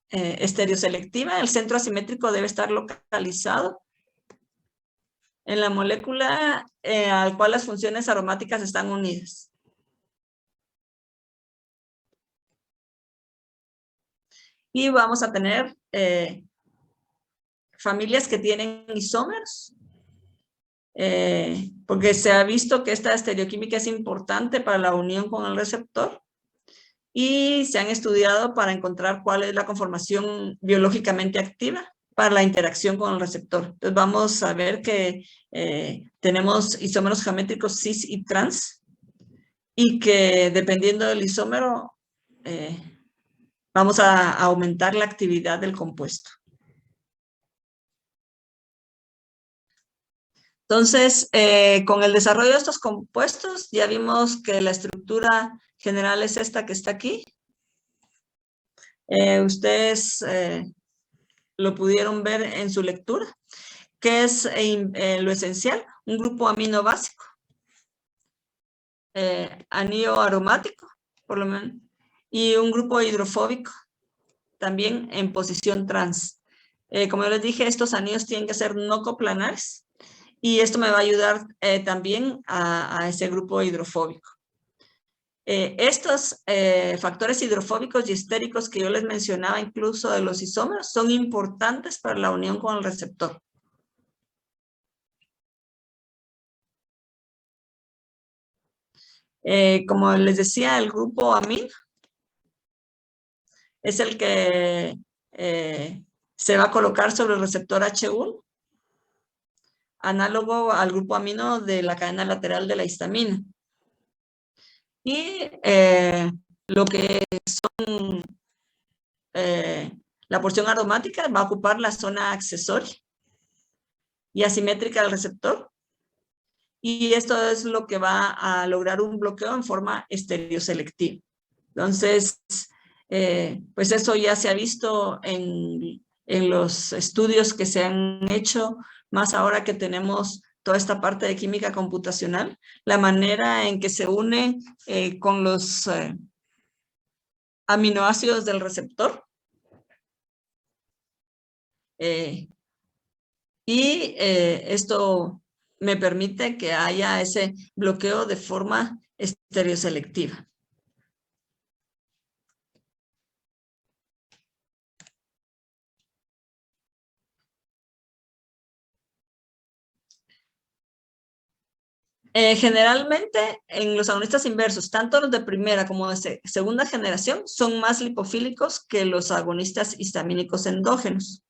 estereoselectiva, el centro asimétrico debe estar localizado en la molécula al cual las funciones aromáticas están unidas. Y vamos a tener familias que tienen isómeros, porque se ha visto que esta estereoquímica es importante para la unión con el receptor y se han estudiado para encontrar cuál es la conformación biológicamente activa para la interacción con el receptor. Entonces vamos a ver que tenemos isómeros geométricos cis y trans y que dependiendo del isómero vamos a aumentar la actividad del compuesto. Entonces, con el desarrollo de estos compuestos, ya vimos que la estructura general es esta que está aquí. Ustedes lo pudieron ver en su lectura, que es lo esencial, un grupo amino básico, anillo aromático, por lo menos, y un grupo hidrofóbico, también en posición trans. Como yo les dije, estos anillos tienen que ser no coplanares, y esto me va a ayudar también a ese grupo hidrofóbico. Estos factores hidrofóbicos y estéricos que yo les mencionaba, incluso de los isómeros, son importantes para la unión con el receptor. Como les decía, el grupo amino es el que se va a colocar sobre el receptor H1, análogo al grupo amino de la cadena lateral de la histamina. Y lo que son la porción aromática va a ocupar la zona accesoria y asimétrica del receptor. Y esto es lo que va a lograr un bloqueo en forma estereoselectiva. Entonces, pues eso ya se ha visto en los estudios que se han hecho, más ahora que tenemos toda esta parte de química computacional, la manera en que se une con los aminoácidos del receptor. Esto me permite que haya ese bloqueo de forma estereoselectiva. Generalmente en los agonistas inversos, tanto los de primera como de segunda generación, son más lipofílicos que los agonistas histamínicos endógenos,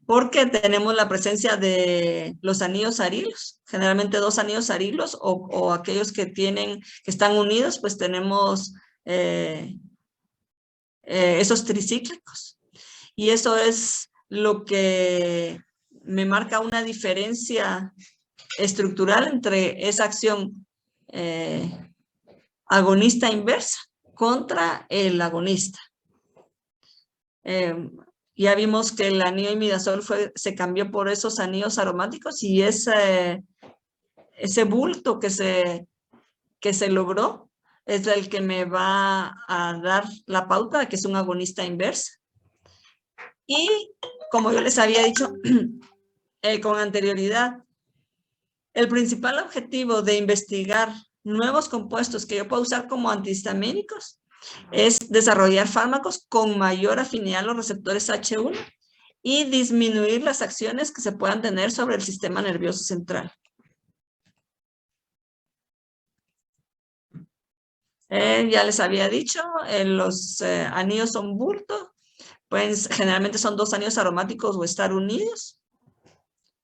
porque tenemos la presencia de los anillos arilos, generalmente 2 anillos arilos o aquellos que están unidos, pues tenemos esos tricíclicos. Y eso es lo que me marca una diferencia estructural entre esa acción agonista inversa contra el agonista. Ya vimos que el anillo imidazol se cambió por esos anillos aromáticos y ese bulto que se logró es el que me va a dar la pauta de que es un agonista inversa. Y como yo les había dicho con anterioridad, el principal objetivo de investigar nuevos compuestos que yo puedo usar como antihistamínicos es desarrollar fármacos con mayor afinidad a los receptores H1 y disminuir las acciones que se puedan tener sobre el sistema nervioso central. Ya les había dicho, los anillos son bulto, pues generalmente son 2 anillos aromáticos o estar unidos.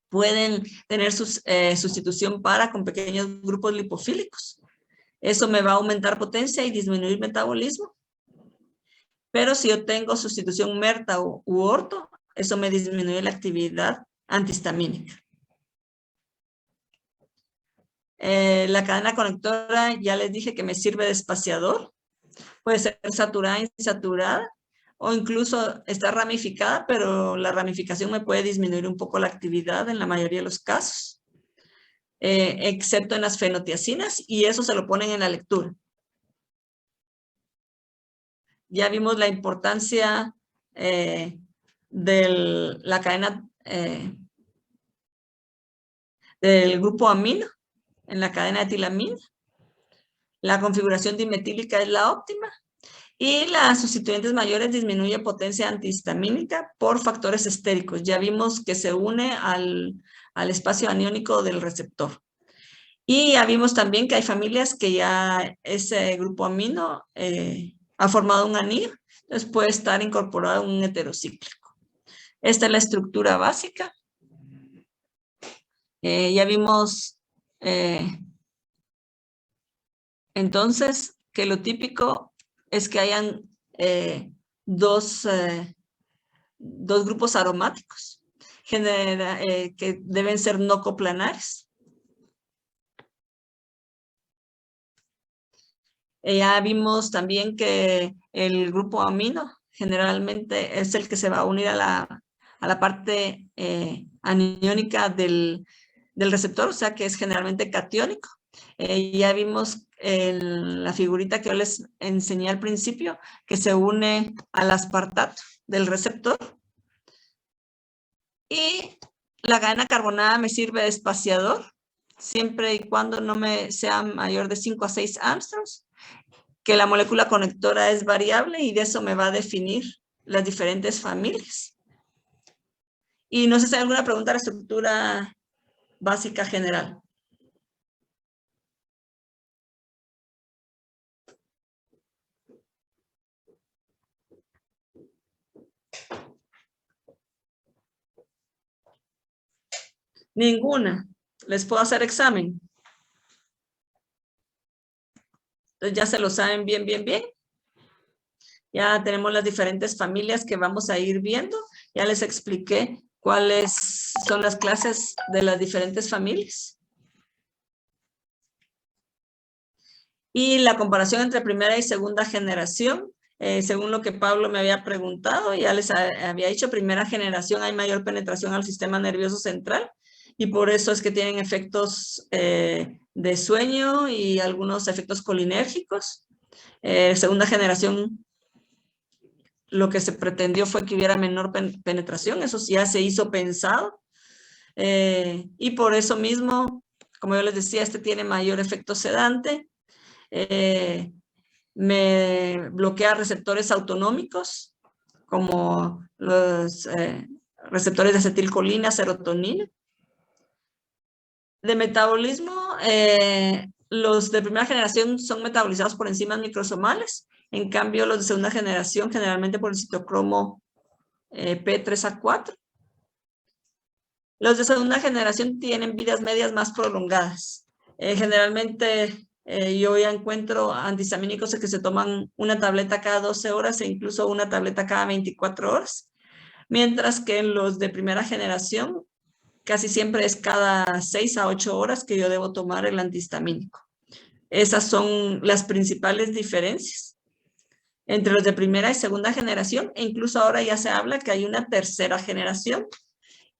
Pueden tener sustitución con pequeños grupos lipofílicos. Eso me va a aumentar potencia y disminuir metabolismo. Pero si yo tengo sustitución merta u orto, eso me disminuye la actividad antihistamínica. La cadena conectora, ya les dije que me sirve de espaciador. Puede ser saturada, insaturada, o incluso está ramificada, pero la ramificación me puede disminuir un poco la actividad en la mayoría de los casos, excepto en las fenotiacinas, y eso se lo ponen en la lectura. Ya vimos la importancia de la cadena del grupo amino en la cadena de etilamina. La configuración dimetílica es la óptima. Y las sustituyentes mayores disminuye potencia antihistamínica por factores estéricos. Ya vimos que se une al espacio aniónico del receptor. Y ya vimos también que hay familias que ya ese grupo amino ha formado un anillo, entonces puede estar incorporado en un heterocíclico. Esta es la estructura básica. Ya vimos entonces que lo típico es que hayan dos grupos aromáticos que deben ser no coplanares. Ya vimos también que el grupo amino generalmente es el que se va a unir a la parte aniónica del receptor, o sea que es generalmente catiónico. Ya vimos en la figurita que yo les enseñé al principio, que se une al aspartato del receptor. Y la cadena carbonada me sirve de espaciador, siempre y cuando no me sea mayor de 5 a 6 angstroms, que la molécula conectora es variable y de eso me va a definir las diferentes familias. Y no sé si hay alguna pregunta de la estructura básica general. Ninguna. ¿Les puedo hacer examen? Entonces ya se lo saben bien. Ya tenemos las diferentes familias que vamos a ir viendo. Ya les expliqué cuáles son las clases de las diferentes familias. Y la comparación entre primera y segunda generación, según lo que Pablo me había preguntado, ya les había dicho, primera generación hay mayor penetración al sistema nervioso central y por eso es que tienen efectos de sueño y algunos efectos colinérgicos. Segunda generación, lo que se pretendió fue que hubiera menor penetración, eso ya se hizo pensado. Y por eso mismo, como yo les decía, este tiene mayor efecto sedante. Me bloquea receptores autonómicos, como los receptores de acetilcolina, serotonina. De metabolismo, los de primera generación son metabolizados por enzimas microsomales, en cambio los de segunda generación generalmente por el citocromo P3A4. Los de segunda generación tienen vidas medias más prolongadas. Generalmente yo ya encuentro antihistamínicos que se toman una tableta cada 12 horas e incluso una tableta cada 24 horas, mientras que los de primera generación casi siempre es cada 6 a 8 horas que yo debo tomar el antihistamínico. Esas son las principales diferencias. entre los de primera y segunda generación, e incluso ahora ya se habla que hay una tercera generación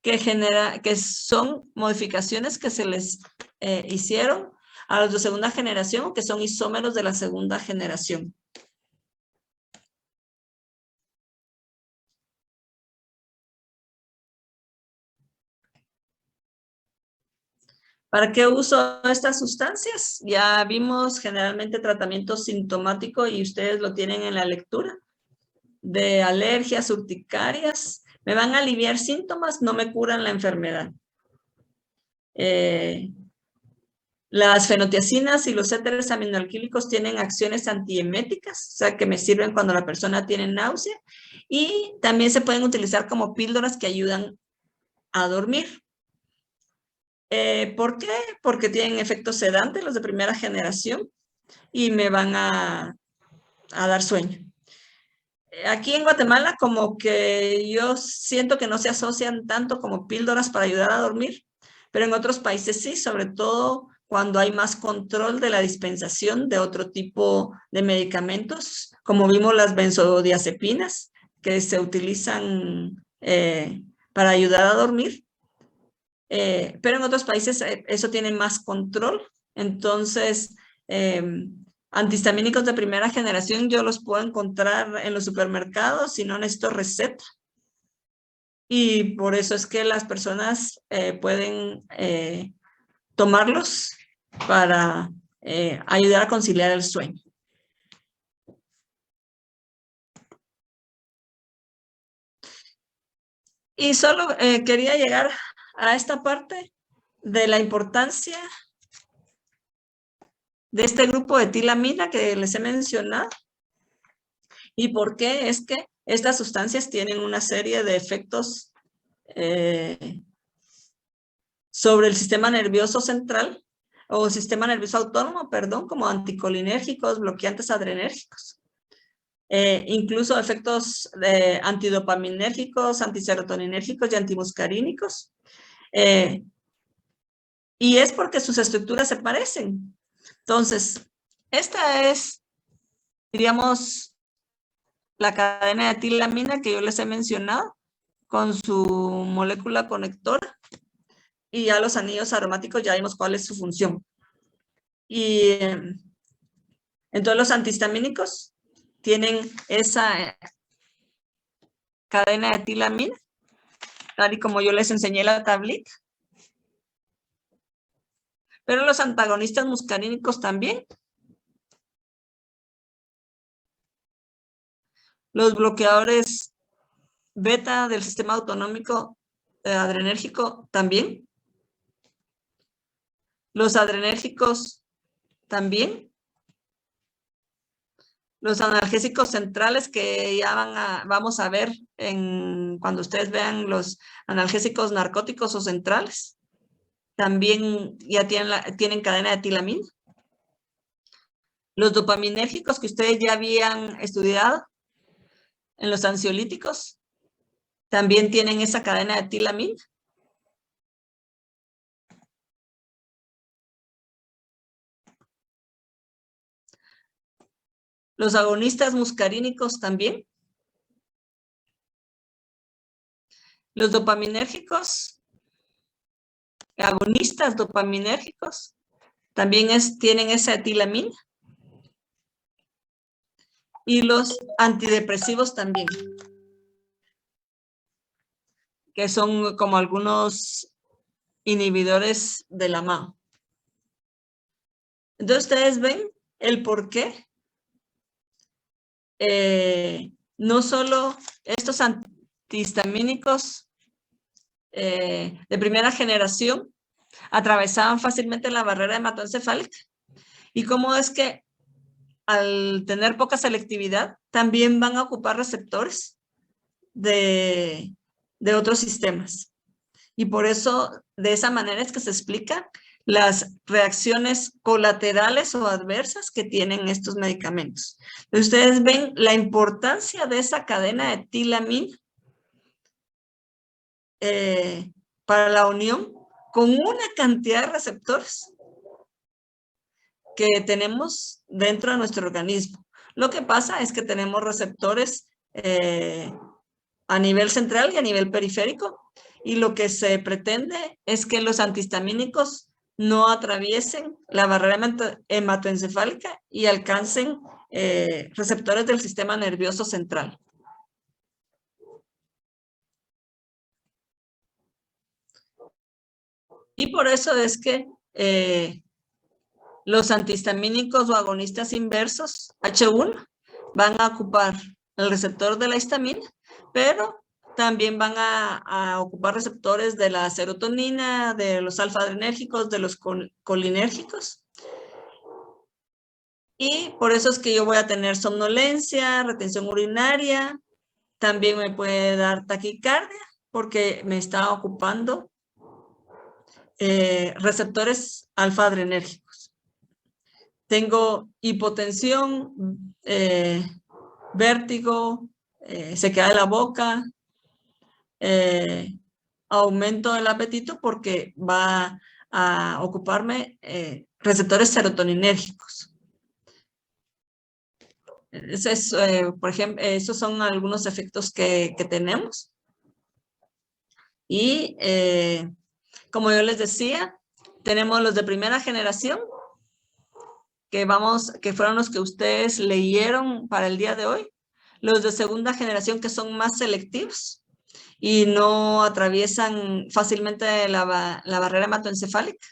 que son modificaciones que se les hicieron a los de segunda generación o que son isómeros de la segunda generación. ¿Para qué uso estas sustancias? Ya vimos generalmente tratamiento sintomático y ustedes lo tienen en la lectura, de alergias urticarias. Me van a aliviar síntomas, no me curan la enfermedad. Las fenotiacinas y los éteres aminoalquílicos tienen acciones antieméticas, o sea que me sirven cuando la persona tiene náusea, y también se pueden utilizar como píldoras que ayudan a dormir. ¿Por qué? Porque tienen efectos sedantes, los de primera generación, y me van a dar sueño. Aquí en Guatemala como que yo siento que no se asocian tanto como píldoras para ayudar a dormir, pero en otros países sí, sobre todo cuando hay más control de la dispensación de otro tipo de medicamentos, como vimos las benzodiazepinas, que se utilizan para ayudar a dormir. Pero en otros países eso tiene más control. Entonces, antihistamínicos de primera generación yo los puedo encontrar en los supermercados si no necesito receta. Y por eso es que las personas pueden tomarlos para ayudar a conciliar el sueño. Y solo quería llegar a esta parte de la importancia de este grupo de tilamina que les he mencionado y por qué es que estas sustancias tienen una serie de efectos sobre el sistema nervioso central o sistema nervioso autónomo, perdón, como anticolinérgicos, bloqueantes adrenérgicos. Incluso efectos antidopaminérgicos, antiserotoninérgicos y antimuscarínicos. Y es porque sus estructuras se parecen. Entonces, esta es, diríamos, la cadena de tilamina que yo les he mencionado con su molécula conectora. Y ya los anillos aromáticos ya vimos cuál es su función. Y entonces los antihistamínicos tienen esa cadena de tilamina, tal y como yo les enseñé la tablita. Pero los antagonistas muscarínicos también. Los bloqueadores beta del sistema autonómico adrenérgico también. Los adrenérgicos también. Los analgésicos centrales que ya vamos a ver cuando ustedes vean los analgésicos narcóticos o centrales. También ya tienen cadena de tilamina. Los dopaminérgicos que ustedes ya habían estudiado en los ansiolíticos también tienen esa cadena de tilamina. Los agonistas muscarínicos también. Los dopaminérgicos, agonistas dopaminérgicos, también tienen esa etilamina. Y los antidepresivos también, que son como algunos inhibidores de la MAO. Entonces ustedes ven el por qué no solo estos antihistamínicos de primera generación atravesaban fácilmente la barrera hematoencefálica y cómo es que al tener poca selectividad también van a ocupar receptores de otros sistemas. Y por eso, de esa manera es que se explican las reacciones colaterales o adversas que tienen estos medicamentos. Ustedes ven la importancia de esa cadena de tilamina para la unión con una cantidad de receptores que tenemos dentro de nuestro organismo. Lo que pasa es que tenemos receptores a nivel central y a nivel periférico, y lo que se pretende es que los antihistamínicos no atraviesen la barrera hematoencefálica y alcancen receptores del sistema nervioso central. Y por eso es que los antihistamínicos o agonistas inversos, H1, van a ocupar el receptor de la histamina, pero también van a ocupar receptores de la serotonina, de los alfa-adrenérgicos, de los colinérgicos. Y por eso es que yo voy a tener somnolencia, retención urinaria, también me puede dar taquicardia, porque me está ocupando receptores alfa-adrenérgicos. Tengo hipotensión, vértigo, sequedad de la boca, aumento del apetito porque va a ocuparme receptores serotoninérgicos. Eso es, por ejemplo, esos son algunos efectos que tenemos. Y como yo les decía, tenemos los de primera generación, que fueron los que ustedes leyeron para el día de hoy. Los de segunda generación, que son más selectivos y no atraviesan fácilmente la barrera hematoencefálica.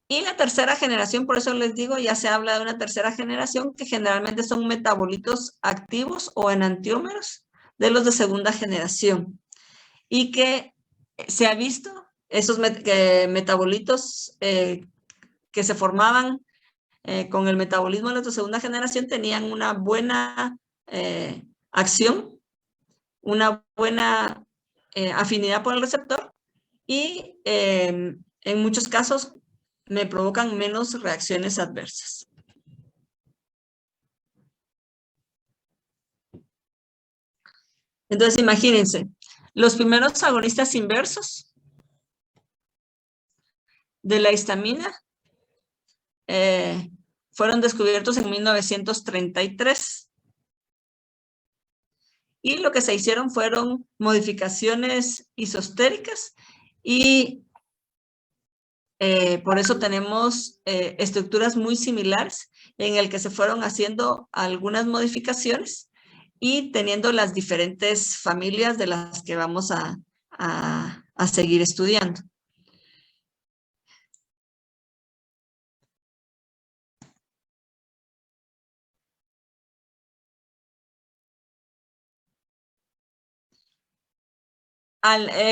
Y la tercera generación, por eso les digo, ya se habla de una tercera generación, que generalmente son metabolitos activos o enantiómeros de los de segunda generación. Y que se ha visto esos metabolitos que se formaban con el metabolismo de los de segunda generación tenían una buena acción, una buena afinidad por el receptor y en muchos casos me provocan menos reacciones adversas. Entonces, imagínense, los primeros agonistas inversos de la histamina fueron descubiertos en 1933. Y lo que se hicieron fueron modificaciones isostéricas y por eso tenemos estructuras muy similares en el que se fueron haciendo algunas modificaciones y teniendo las diferentes familias de las que vamos a seguir estudiando.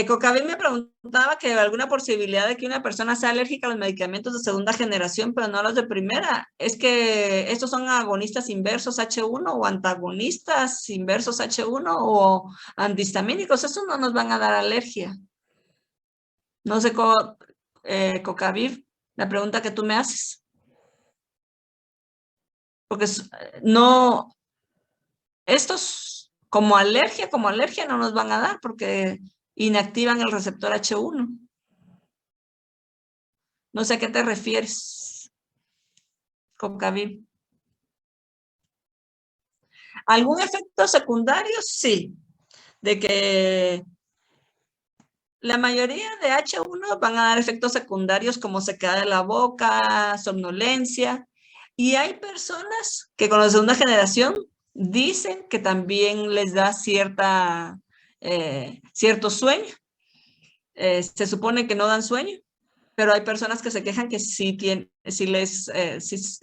Cocavin me preguntaba que alguna posibilidad de que una persona sea alérgica a los medicamentos de segunda generación, pero no a los de primera. Es que estos son agonistas inversos H1 o antagonistas inversos H1 o antihistamínicos. Esos no nos van a dar alergia. No sé, Cocavin, la pregunta que tú me haces. Porque no, estos como alergia no nos van a dar porque inactivan el receptor H1. No sé a qué te refieres, Cocavin. ¿Algún efecto secundario? Sí. De que la mayoría de H1 van a dar efectos secundarios como sequedad de la boca, somnolencia. Y hay personas que con la segunda generación dicen que también les da cierto sueño. Se supone que no dan sueño, pero hay personas que se quejan que sí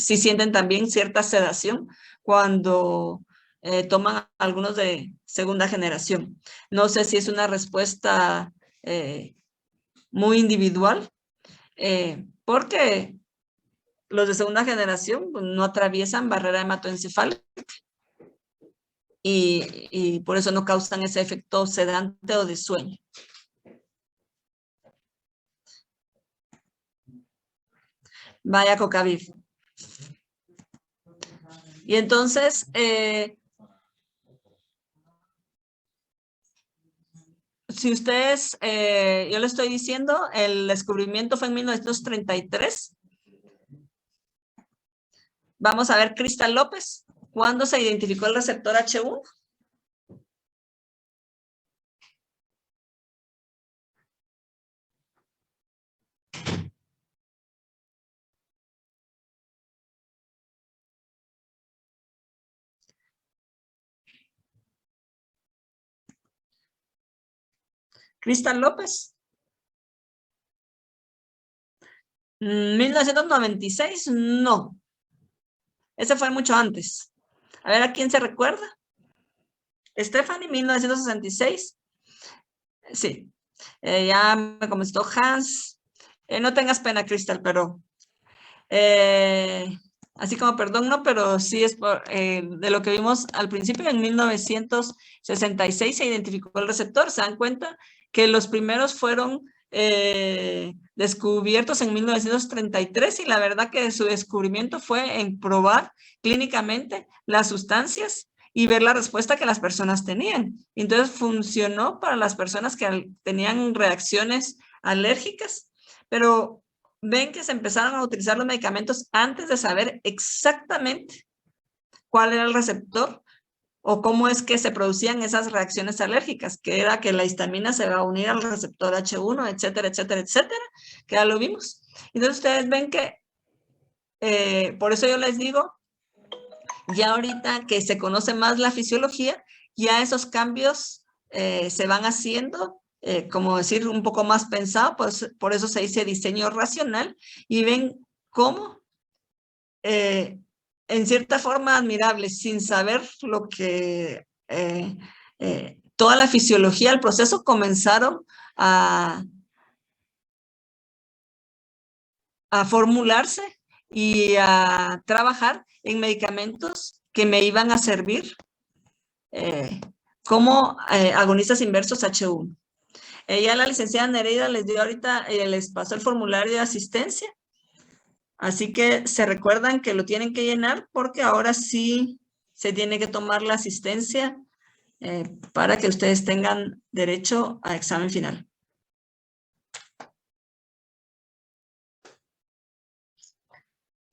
sienten también cierta sedación cuando toman algunos de segunda generación. No sé si es una respuesta muy individual, porque los de segunda generación no atraviesan barrera hematoencefálica y por eso no causan ese efecto sedante o de sueño. Vaya, Cocavin. Y entonces, si ustedes, yo le estoy diciendo, el descubrimiento fue en 1933. Vamos a ver Cristal López. ¿Cuándo se identificó el receptor H1? Cristal López. 1996, no. Ese fue mucho antes. A ver, ¿a quién se recuerda? Stephanie, 1966. Sí. Ya me comentó Hans. No tengas pena, Cristal, pero... así como perdón, no, pero sí es de lo que vimos al principio. En 1966 se identificó el receptor. ¿Se dan cuenta? Que los primeros fueron descubiertos en 1933 y la verdad que su descubrimiento fue en probar clínicamente las sustancias y ver la respuesta que las personas tenían. Entonces funcionó para las personas que tenían reacciones alérgicas, pero ven que se empezaron a utilizar los medicamentos antes de saber exactamente cuál era el receptor o cómo es que se producían esas reacciones alérgicas, que era que la histamina se va a unir al receptor H1, etcétera, etcétera, etcétera, que ya lo vimos. Entonces ustedes ven que, por eso yo les digo, ya ahorita que se conoce más la fisiología, ya esos cambios se van haciendo, como decir, un poco más pensado, pues por eso se dice diseño racional, y ven cómo en cierta forma admirable, sin saber lo que toda la fisiología, el proceso, comenzaron a formularse y a trabajar en medicamentos que me iban a servir como agonistas inversos H1. Ya la licenciada Nereida les dio ahorita, les pasó el formulario de asistencia. Así que se recuerdan que lo tienen que llenar porque ahora sí se tiene que tomar la asistencia para que ustedes tengan derecho a examen final.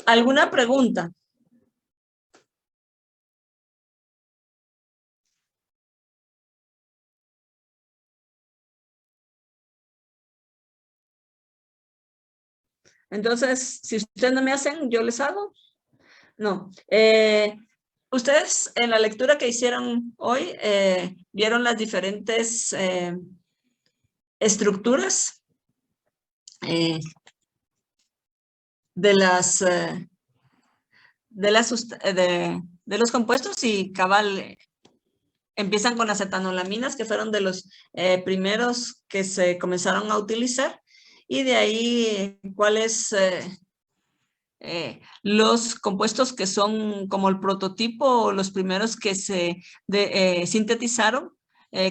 ¿Alguna pregunta? Entonces, si ustedes no me hacen, yo les hago. No. Ustedes en la lectura que hicieron hoy vieron las diferentes estructuras de los compuestos y cabal empiezan con acetanolaminas, que fueron de los primeros que se comenzaron a utilizar, y de ahí cuáles los compuestos que son como el prototipo o los primeros que se sintetizaron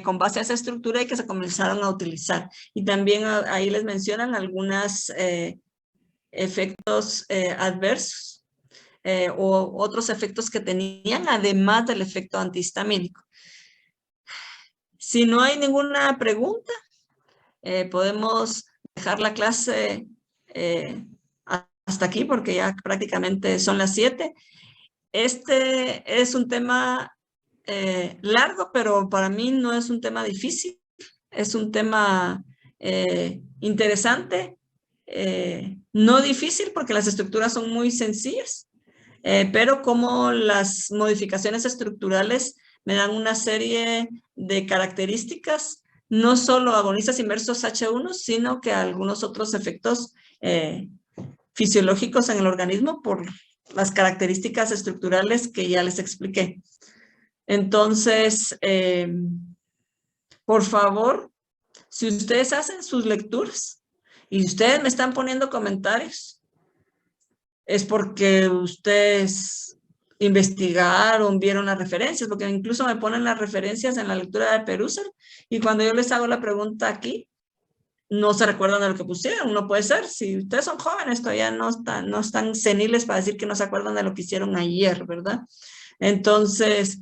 con base a esa estructura y que se comenzaron a utilizar. Y también ahí les mencionan algunos efectos adversos o otros efectos que tenían, además del efecto antihistamínico. Si no hay ninguna pregunta, podemos dejar la clase hasta aquí porque ya prácticamente son las 7. Este es un tema largo, pero para mí no es un tema difícil. Es un tema interesante, no difícil porque las estructuras son muy sencillas, pero como las modificaciones estructurales me dan una serie de características, no solo agonistas inversos H1, sino que algunos otros efectos fisiológicos en el organismo por las características estructurales que ya les expliqué. Entonces, por favor, si ustedes hacen sus lecturas y ustedes me están poniendo comentarios, es porque ustedes investigaron, vieron las referencias, porque incluso me ponen las referencias en la lectura de Perusa y cuando yo les hago la pregunta aquí, no se recuerdan de lo que pusieron. No puede ser. Si ustedes son jóvenes, todavía no están seniles para decir que no se acuerdan de lo que hicieron ayer, ¿verdad? Entonces,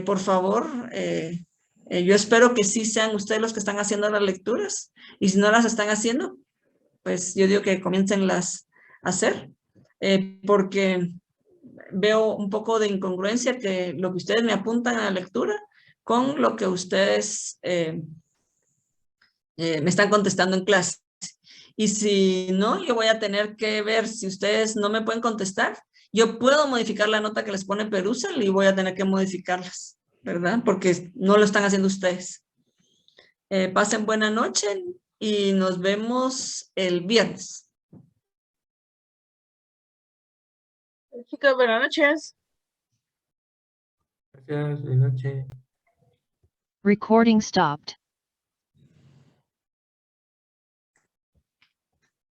por favor, yo espero que sí sean ustedes los que están haciendo las lecturas. Y si no las están haciendo, pues yo digo que comiencen a hacer. Porque veo un poco de incongruencia que lo que ustedes me apuntan a la lectura con lo que ustedes me están contestando en clase. Y si no, yo voy a tener que ver si ustedes no me pueden contestar. Yo puedo modificar la nota que les pone Perusal y voy a tener que modificarlas, ¿verdad? Porque no lo están haciendo ustedes. Pasen buena noche y nos vemos el viernes. Chicos, buenas noches. Gracias, buenas noches. Recording stopped.